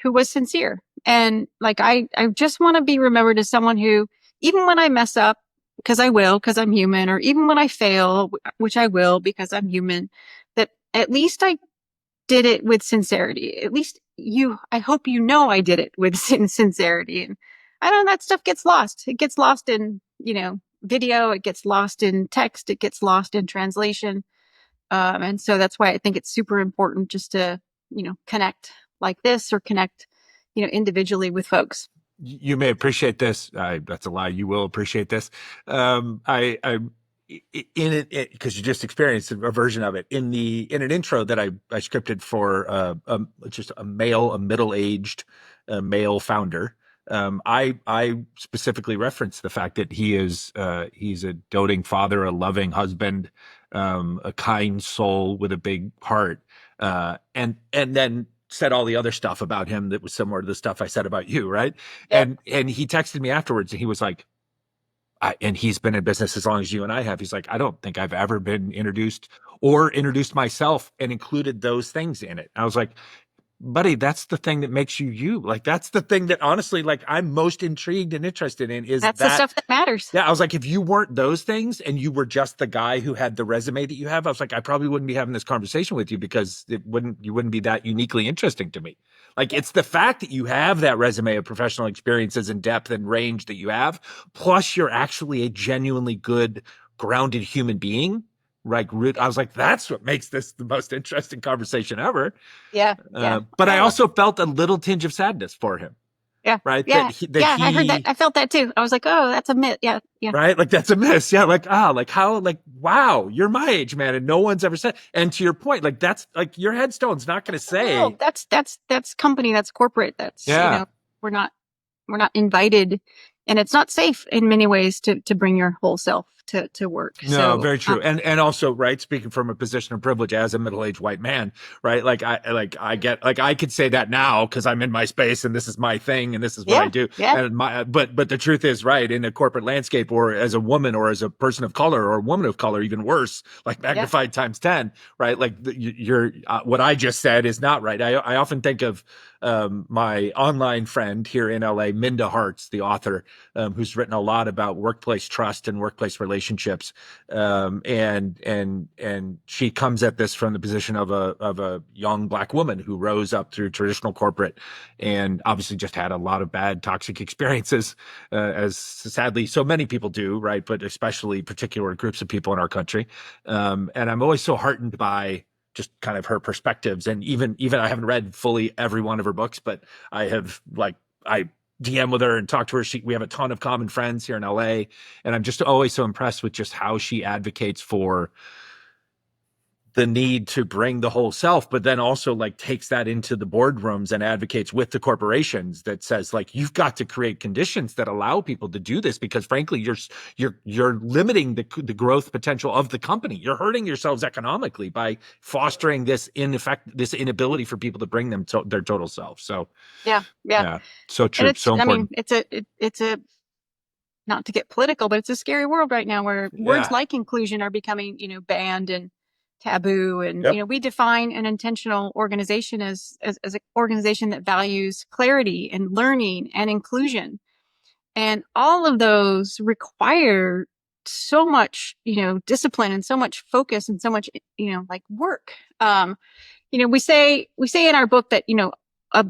who was sincere. And like, I just want to be remembered as someone who, even when I mess up, because I will, because I'm human, or even when I fail, which I will, because I'm human, that at least I did it with sincerity. At least I hope I did it with sincerity. And I don't know, that stuff gets lost. It gets lost in, video. It gets lost in text. It gets lost in translation. And so that's why I think it's super important just to, connect like this, or connect, individually with folks. You may appreciate this. That's a lie. You will appreciate this. I in it because you just experienced a version of it in an intro that I scripted for just a middle-aged male founder. I specifically referenced the fact that he's a doting father, a loving husband, a kind soul with a big heart, and then said all the other stuff about him that was similar to the stuff I said about you, right? Yep. And he texted me afterwards, and he was like, and he's been in business as long as you and I have. He's like, I don't think I've ever been introduced myself and included those things in it. I was like, buddy, that's the thing that makes you you. Like, that's the thing that honestly, like, I'm most intrigued and interested in is That's the that. stuff that matters. Yeah, I was like, if you weren't those things and you were just the guy who had the resume that you have, I was like, I probably wouldn't be having this conversation with you because you wouldn't be that uniquely interesting to me. Like, it's the fact that you have that resume of professional experiences and depth and range that you have, plus you're actually a genuinely good, grounded human being. Right. I was like, that's what makes this the most interesting conversation ever. Yeah. Yeah. But I Well, also felt a little tinge of sadness for him. yeah. Right. Yeah. That Yeah. I heard that. he, I felt that too. I was like, oh, that's a myth. Yeah. Yeah. right? Like that's a miss. Yeah. Like, like how, like, wow, you're my age, man. And no one's ever said, and to your point, like, that's like your headstone's not going to No, say, that's company. That's corporate. That's, yeah, we're not invited, and it's not safe in many ways to bring your whole self to work. no, So, very true. And also, right, speaking from a position of privilege as a middle-aged white man, right? I get, like, I could say that now because I'm in my space and this is my thing and this is what I yeah. do. Yeah. And but the truth is, right, in a corporate landscape or as a woman or as a person of color or a woman of color, even worse, like Yeah. magnified times 10, right? Like you're what I just said is not right. I often think of my online friend here in LA, Minda Harts, the author, who's written a lot about workplace trust and workplace relationships. And she comes at this from the position of a young Black woman who rose up through traditional corporate and obviously just had a lot of bad toxic experiences, as sadly so many people do, right? But especially particular groups of people in our country. And I'm always so heartened by just kind of her perspectives. And even I haven't read fully every one of her books, but I have, like, I DM with her and talk to her. We have a ton of common friends here in LA, and I'm just always so impressed with just how she advocates for the need to bring the whole self, but then also like takes that into the boardrooms and advocates with the corporations that says, like, you've got to create conditions that allow people to do this because frankly, you're limiting the growth potential of the company. You're hurting yourselves economically by fostering this inability for people to bring them to their total self. So Yeah. so And true. So important. it's a, not to get political, but it's a scary world right now where words Yeah. like inclusion are becoming, banned and taboo. And, Yep. we define an intentional organization as an organization that values clarity and learning and inclusion. And all of those require so much, discipline and so much focus and so much, like work. We say in our book that, a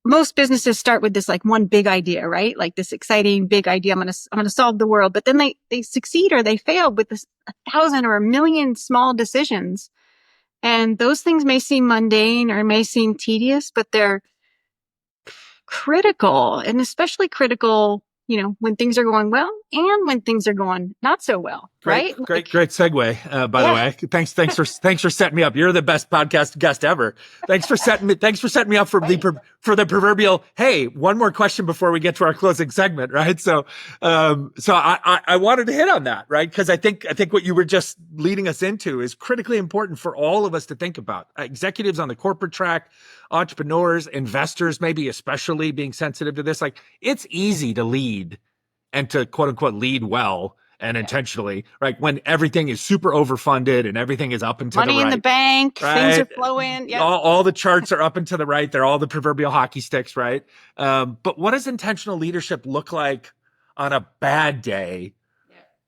most businesses start with this like one big idea, right? Like this exciting big idea. I'm going to solve the world. But then they succeed or they fail with this 1,000 or 1,000,000 small decisions. And those things may seem mundane or may seem tedious, but they're critical, and especially critical, when things are going well and when things are going not so well, right? Great segue. By the way, thanks for setting me up. You're the best podcast guest ever. Thanks for setting me up for the proverbial. Hey, one more question before we get to our closing segment, right? So I wanted to hit on that, right? Because I think what you were just leading us into is critically important for all of us to think about. Executives on the corporate track, entrepreneurs, investors, maybe especially being sensitive to this. Like, it's easy to lead and to quote unquote lead well and intentionally, right? When everything is super overfunded and everything is up and to money the right. in the bank, right? Things are flowing. Yeah. All the charts are up and to the right. They're all the proverbial hockey sticks, right? But what does intentional leadership look like on a bad day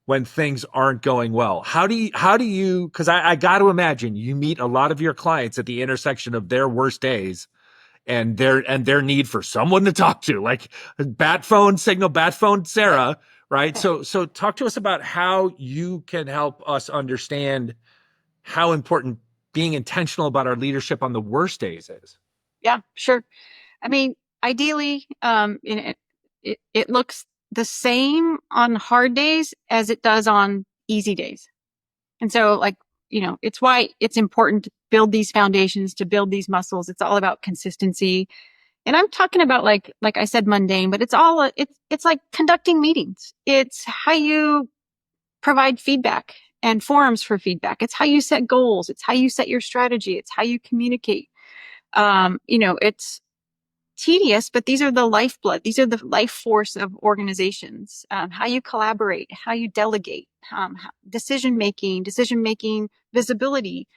when things aren't going well? How do you, because I got to imagine you meet a lot of your clients at the intersection of their worst days and their need for someone to talk to, like bat phone Sarah, right? So talk to us about how you can help us understand how important being intentional about our leadership on the worst days is. Yeah, sure. I mean, ideally, it looks the same on hard days as it does on easy days. And so, like, it's why it's important to build these foundations, to build these muscles. It's all about consistency. And I'm talking about like I said, mundane, but it's like conducting meetings. It's how you provide feedback and forums for feedback. It's how you set goals. It's how you set your strategy. It's how you communicate. It's tedious, but these are the lifeblood. These are the life force of organizations. How you collaborate, how you delegate, decision making, visibility,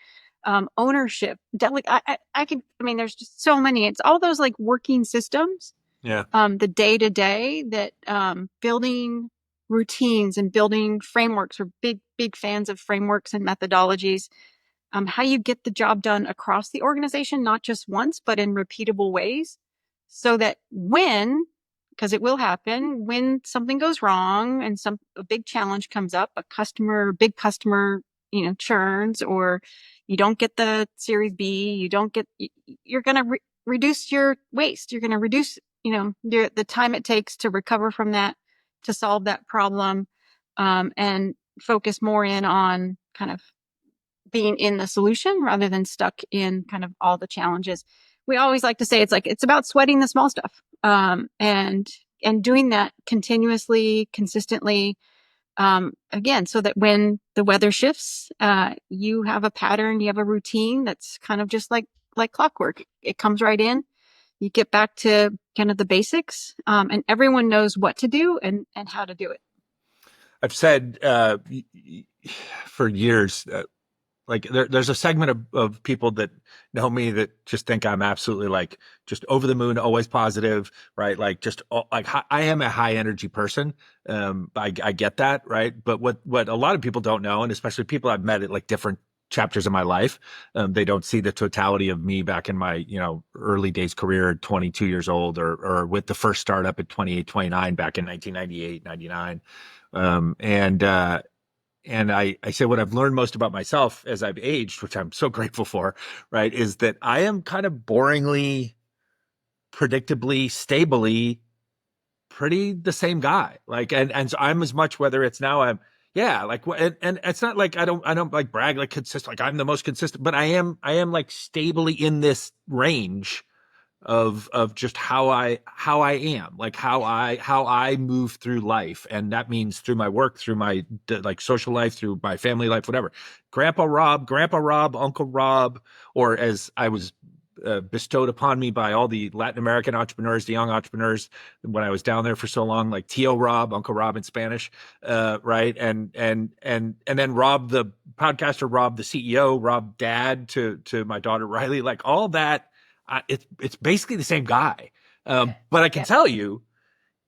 ownership. There's just so many. It's all those like working systems. Yeah. The day to day that building routines and building frameworks. We're big fans of frameworks and methodologies. How you get the job done across the organization, not just once, but in repeatable ways, so that because it will happen, when something goes wrong and a big challenge comes up, big customer, churns, or you don't get the Series B, you're going to reduce your waste. You're going to reduce, the time it takes to recover from that, to solve that problem, and focus more in on kind of being in the solution rather than stuck in kind of all the challenges. We always like to say it's about sweating the small stuff, and doing that continuously, consistently, again, so that when the weather shifts, you have a pattern, you have a routine that's kind of just like clockwork. It comes right in. You get back to kind of the basics, and everyone knows what to do and how to do it. I've said for years, like there's a segment of people that know me that just think I'm absolutely like just over the moon, always positive, right? Like just like I am a high energy person. I get that, right? But what a lot of people don't know, and especially people I've met at like different chapters of my life, they don't see the totality of me back in my early days career at 22 years old, or with the first startup at 28, 29 back in 1998, 99. And I say what I've learned most about myself as I've aged, which I'm so grateful for, right, is that I am kind of boringly, predictably, stably, pretty the same guy. Like, and so I'm as much, whether it's now and it's not like I don't like brag like consistent, like I'm the most consistent, but I am like stably in this range of just how I am, like how I move through life. And that means through my work, through my like social life, through my family life, whatever. Grandpa Rob, Uncle Rob, or as I was bestowed upon me by all the Latin American entrepreneurs, the young entrepreneurs, when I was down there for so long, like Tio Rob, Uncle Rob in Spanish, right? And then Rob the podcaster, Rob the CEO, Rob Dad to my daughter Riley, like all that. It's basically the same guy. But I can tell you,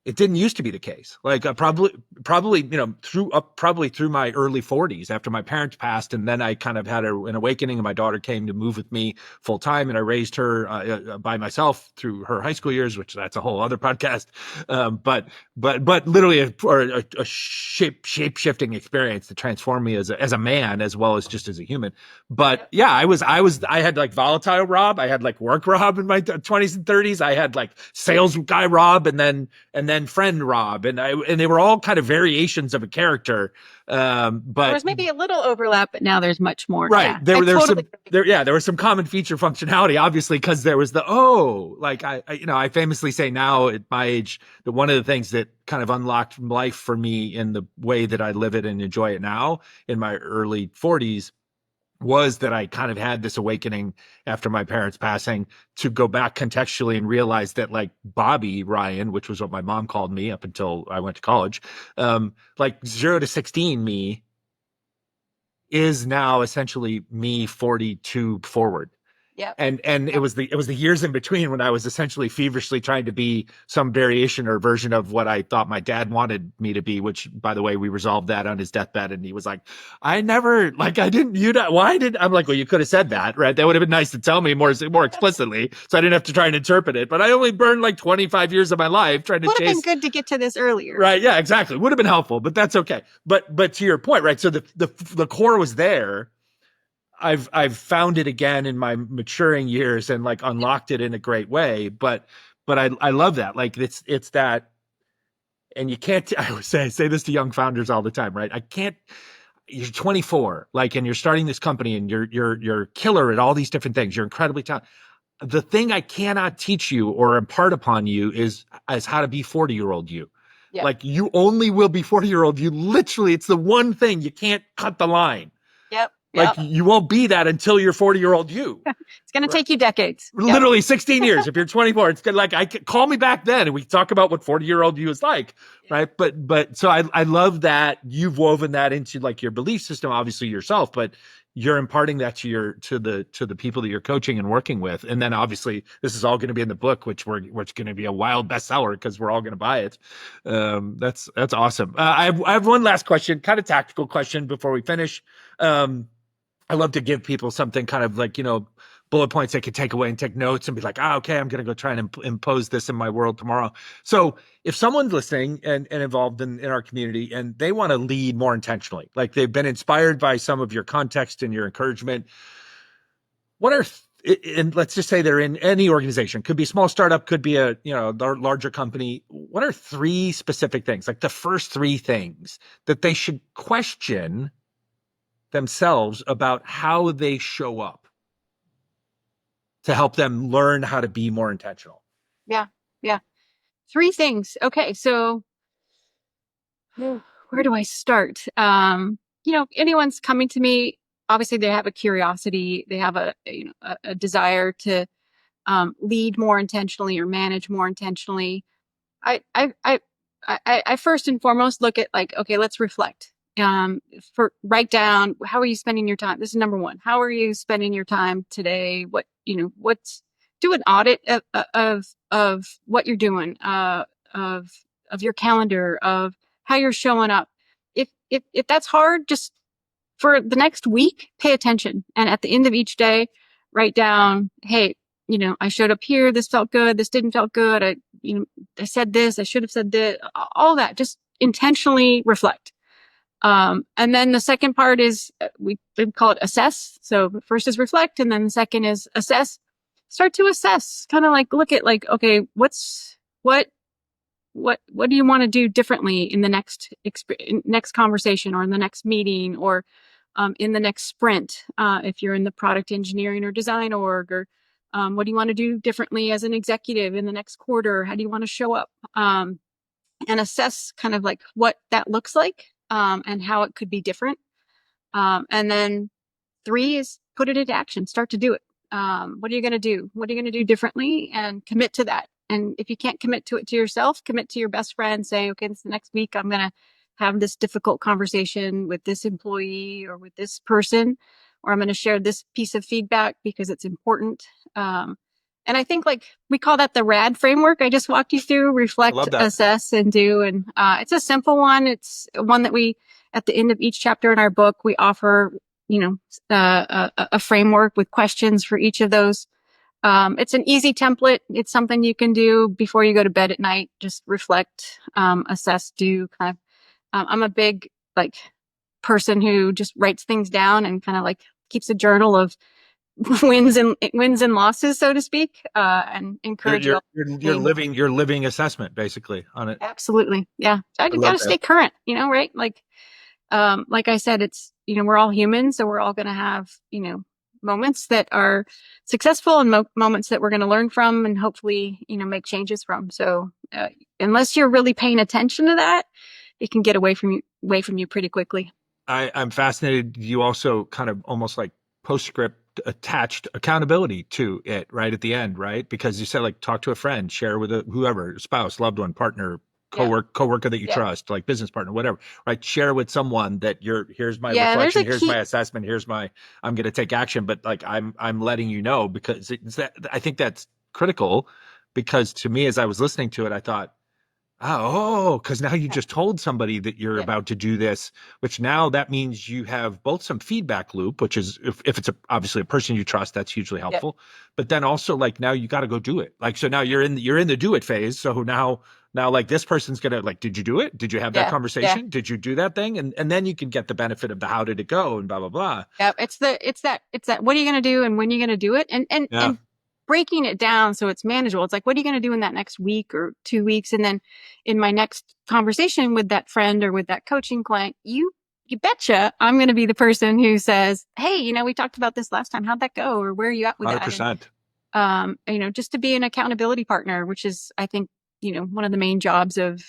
It didn't used to be the case. Like probably, probably through my early 40s after my parents passed. And then I kind of had an awakening and my daughter came to move with me full time. And I raised her by myself through her high school years, which that's a whole other podcast. But literally a shape shifting experience to transform me as a man, as well as just as a human. But yeah, I had like volatile Rob. I had like work Rob in my 20s and 30s. I had like sales guy Rob, and then friend Rob, and they were all kind of variations of a character. But there was maybe a little overlap, but now there's much more. Right. Yeah, there was some common feature functionality, obviously, because there was I famously say now at my age that one of the things that kind of unlocked life for me in the way that I live it and enjoy it now in my early 40s was that I kind of had this awakening after my parents passing to go back contextually and realize that like Bobby Ryan, which was what my mom called me up until I went to college, like 0 to 16 me is now essentially me 42 forward. Yeah. And it was the years in between when I was essentially feverishly trying to be some variation or version of what I thought my dad wanted me to be, which by the way, we resolved that on his deathbed. And he was like, I didn't, I'm like, well, you could have said that, right? That would have been nice to tell me more explicitly. So I didn't have to try and interpret it, but I only burned like 25 years of my life trying to chase. Would have been good to get to this earlier. Right. Yeah, exactly. Would have been helpful, but that's okay. But to your point, right? So the core was there. I've found it again in my maturing years and like unlocked it in a great way. But I love that. Like it's that, and you can't, I always say this to young founders all the time, right? You're 24, like, and you're starting this company and you're killer at all these different things. You're incredibly talented. The thing I cannot teach you or impart upon you is how to be 40-year-old you. Yep. Like you only will be 40-year-old you. Literally, it's the one thing you can't cut the line. Yep. Like you won't be that until you're 40-year-old you. It's going to take you decades. Literally 16 years. If you're 24, it's good. Like call me back then and we talk about what 40-year-old you is like. Right. But so I love that you've woven that into like your belief system, obviously yourself, but you're imparting that to the people that you're coaching and working with. And then obviously this is all going to be in the book, which is going to be a wild bestseller because we're all going to buy it. That's awesome. I have one last question, kind of tactical question before we finish. I love to give people something kind of like, bullet points they could take away and take notes and be like, okay, I'm going to go try and impose this in my world tomorrow. So if someone's listening and involved in our community and they want to lead more intentionally, like they've been inspired by some of your context and your encouragement, and let's just say they're in any organization, could be a small startup, could be a larger company. What are 3 specific things, like the first 3 things that they should question themselves about how they show up to help them learn how to be more intentional? Yeah. 3 things. Okay. So where do I start? Anyone's coming to me, obviously they have a curiosity, they have a desire to lead more intentionally or manage more intentionally. I first and foremost look at like, okay, let's reflect. Write down, how are you spending your time? This is number 1. How are you spending your time today? Do an audit of what you're doing, of your calendar, of how you're showing up. If that's hard, just for the next week, pay attention. And at the end of each day, write down, hey, I showed up here. This felt good. This didn't felt good. I said this, I should have said this, all that. Just intentionally reflect. And then the second part is we call it assess. So first is reflect. And then the second is assess. Start to assess, kind of like look at like, okay, what do you want to do differently in the next conversation or in the next meeting or in the next sprint? If you're in the product engineering or design org, or what do you want to do differently as an executive in the next quarter? How do you want to show up? And assess kind of like what that looks like and how it could be different. And then 3 is put it into action. Start to do it. What are you going to do? What are you going to do differently? And commit to that. And if you can't commit to it to yourself, commit to your best friend. Say, okay, this next week, I'm going to have this difficult conversation with this employee or with this person, or I'm going to share this piece of feedback because it's important. And I think like we call that the RAD framework I just walked you through: reflect, assess, and do. And it's a simple one. It's one that we, at the end of each chapter in our book, we offer, a framework with questions for each of those. It's an easy template. It's something you can do before you go to bed at night. Just reflect, assess, do. Kind of. I'm a big like person who just writes things down and kind of like keeps a journal of wins and losses, so to speak, and encourage you're living assessment basically on it. Absolutely. Yeah. I got to stay current, right? Like I said, it's, we're all human. So we're all going to have, moments that are successful and moments that we're going to learn from and hopefully, make changes from. So unless you're really paying attention to that, it can get away from you pretty quickly. I'm fascinated. You also kind of almost like postscript attached accountability to it right at the end, right? Because you said like talk to a friend, share with whoever, spouse, loved one, partner, coworker that you trust, like business partner, whatever, right? Share with someone that here's my reflection, here's my assessment, I'm going to take action. But like, I'm letting you know, because I think that's critical, because to me, as I was listening to it, I thought, because now you just told somebody that you're about to do this, which now that means you have both some feedback loop, which is if it's obviously a person you trust, that's hugely helpful. But then also like now you got to go do it. Like, so now you're in the do it phase. So now like this person's going to like, did you do it? Did you have that conversation? Did you do that thing? And then you can get the benefit of the how did it go and blah, blah, blah. Yeah. It's that what are you going to do and when are you going to do it? And breaking it down so it's manageable. It's like, what are you going to do in that next week or 2 weeks? And then in my next conversation with that friend or with that coaching client, you betcha I'm going to be the person who says, hey, we talked about this last time. How'd that go? Or where are you at with 100%. that? Just to be an accountability partner, which is, I think, one of the main jobs of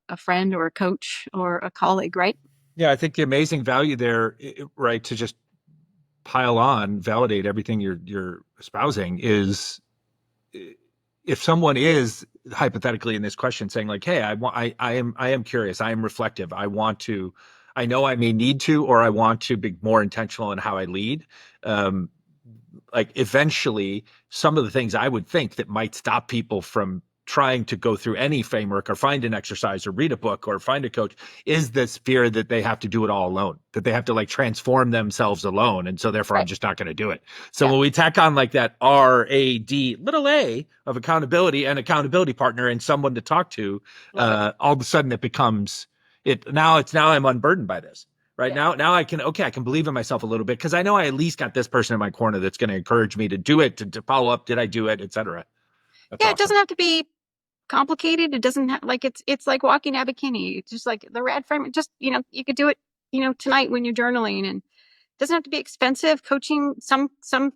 a friend or a coach or a colleague, right? Yeah. I think the amazing value there, right, to just pile on, validate everything you're espousing is, if someone is hypothetically in this question saying like, hey, I am curious, I am reflective, I know I may need to, or I want to be more intentional in how I lead. Like eventually some of the things I would think that might stop people from trying to go through any framework or find an exercise or read a book or find a coach is this fear that they have to do it all alone, that they have to like transform themselves alone. And so therefore I'm just not going to do it. So when we tack on like that RAD little a of accountability and accountability partner and someone to talk to, all of a sudden it becomes now I'm unburdened by this. Right. Now I can believe in myself a little bit because I know I at least got this person in my corner that's going to encourage me to do it, to follow up. Did I do it, et cetera. That's awesome. It doesn't have to be complicated. It doesn't have like it's like walking a bikini. It's just like the RAD frame. Just you could do it tonight when you're journaling, and it doesn't have to be expensive. Coaching, some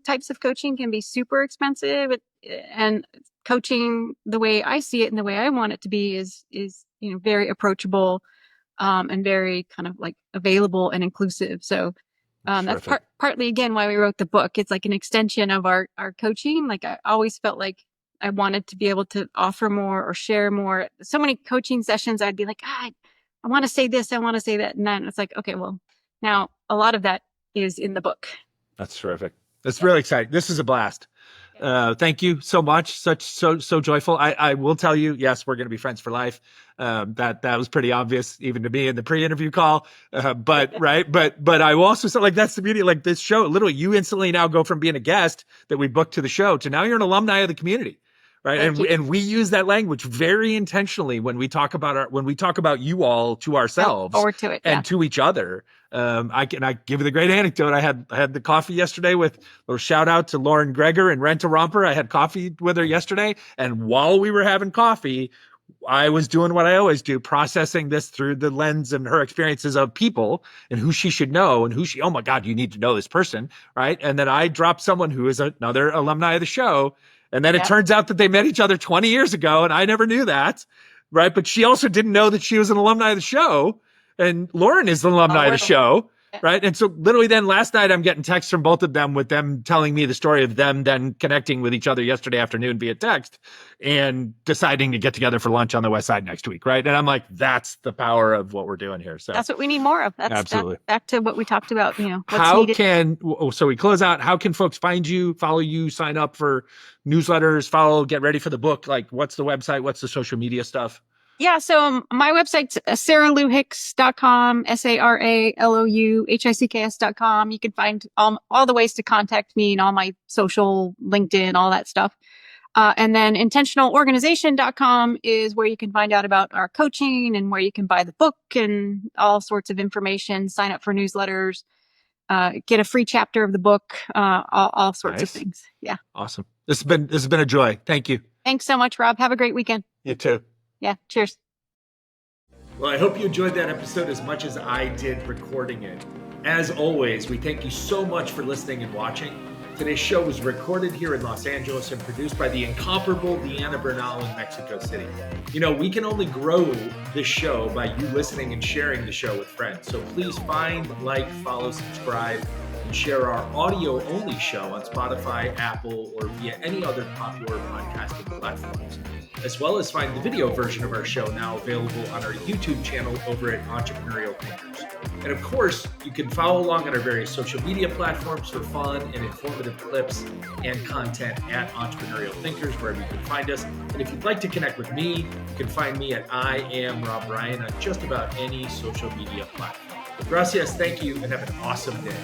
types of coaching can be super expensive, and coaching the way I see it and the way I want it to be is very approachable, and very kind of like available and inclusive. So that's partly again why we wrote the book. It's like an extension of our coaching. Like I always felt like I wanted to be able to offer more or share more. So many coaching sessions, I'd be like, I want to say this, I want to say that. And then it's like, okay, well, now a lot of that is in the book. That's terrific. That's really exciting. This is a blast. Thank you so much. So joyful. I will tell you, yes, we're going to be friends for life. That was pretty obvious even to me in the pre-interview call. But I will also say like, that's the beauty, like this show, literally you instantly now go from being a guest that we booked to the show to now you're an alumni of the community. Right. And we use that language very intentionally when we talk about you all to ourselves or to it, and to each other. I give you the great anecdote. I had the coffee yesterday with a little shout out to Lauren Greger and Renta Romper. I had coffee with her yesterday. And while we were having coffee, I was doing what I always do, processing this through the lens and her experiences of people and who she should know and oh my God, you need to know this person. Right. And then I dropped someone who is another alumni of the show. And then it turns out that they met each other 20 years ago, and I never knew that, right? But she also didn't know that she was an alumni of the show, and Lauren is an alumni of the show. Right. And so literally then last night, I'm getting texts from both of them with them telling me the story of them then connecting with each other yesterday afternoon via text and deciding to get together for lunch on the West Side next week. Right. And I'm like, that's the power of what we're doing here. So that's what we need more of. That's absolutely. Back to what we talked about, what's how needed. So we close out. How can folks find you, follow you, sign up for newsletters, get ready for the book? Like what's the website? What's the social media stuff? Yeah, so my website's saralouhicks.com, SARALOUHICKS.com. You can find all the ways to contact me and all my social, LinkedIn, all that stuff. And then intentionalorganization.com is where you can find out about our coaching and where you can buy the book and all sorts of information, sign up for newsletters, get a free chapter of the book, all sorts of things. Yeah. Awesome. This has been a joy. Thank you. Thanks so much, Rob. Have a great weekend. You too. Yeah. Cheers. Well, I hope you enjoyed that episode as much as I did recording it. As always, we thank you so much for listening and watching. Today's show was recorded here in Los Angeles and produced by the incomparable Deanna Bernal in Mexico City. We can only grow this show by you listening and sharing the show with friends. So please find, follow, subscribe, and share our audio-only show on Spotify, Apple, or via any other popular podcasting platforms, as well as find the video version of our show now available on our YouTube channel over at Entrepreneurial Thinkers. And of course, you can follow along on our various social media platforms for fun and informative clips and content at Entrepreneurial Thinkers, wherever you can find us. And if you'd like to connect with me, you can find me at I Am Rob Ryan on just about any social media platform. Gracias, thank you, and have an awesome day.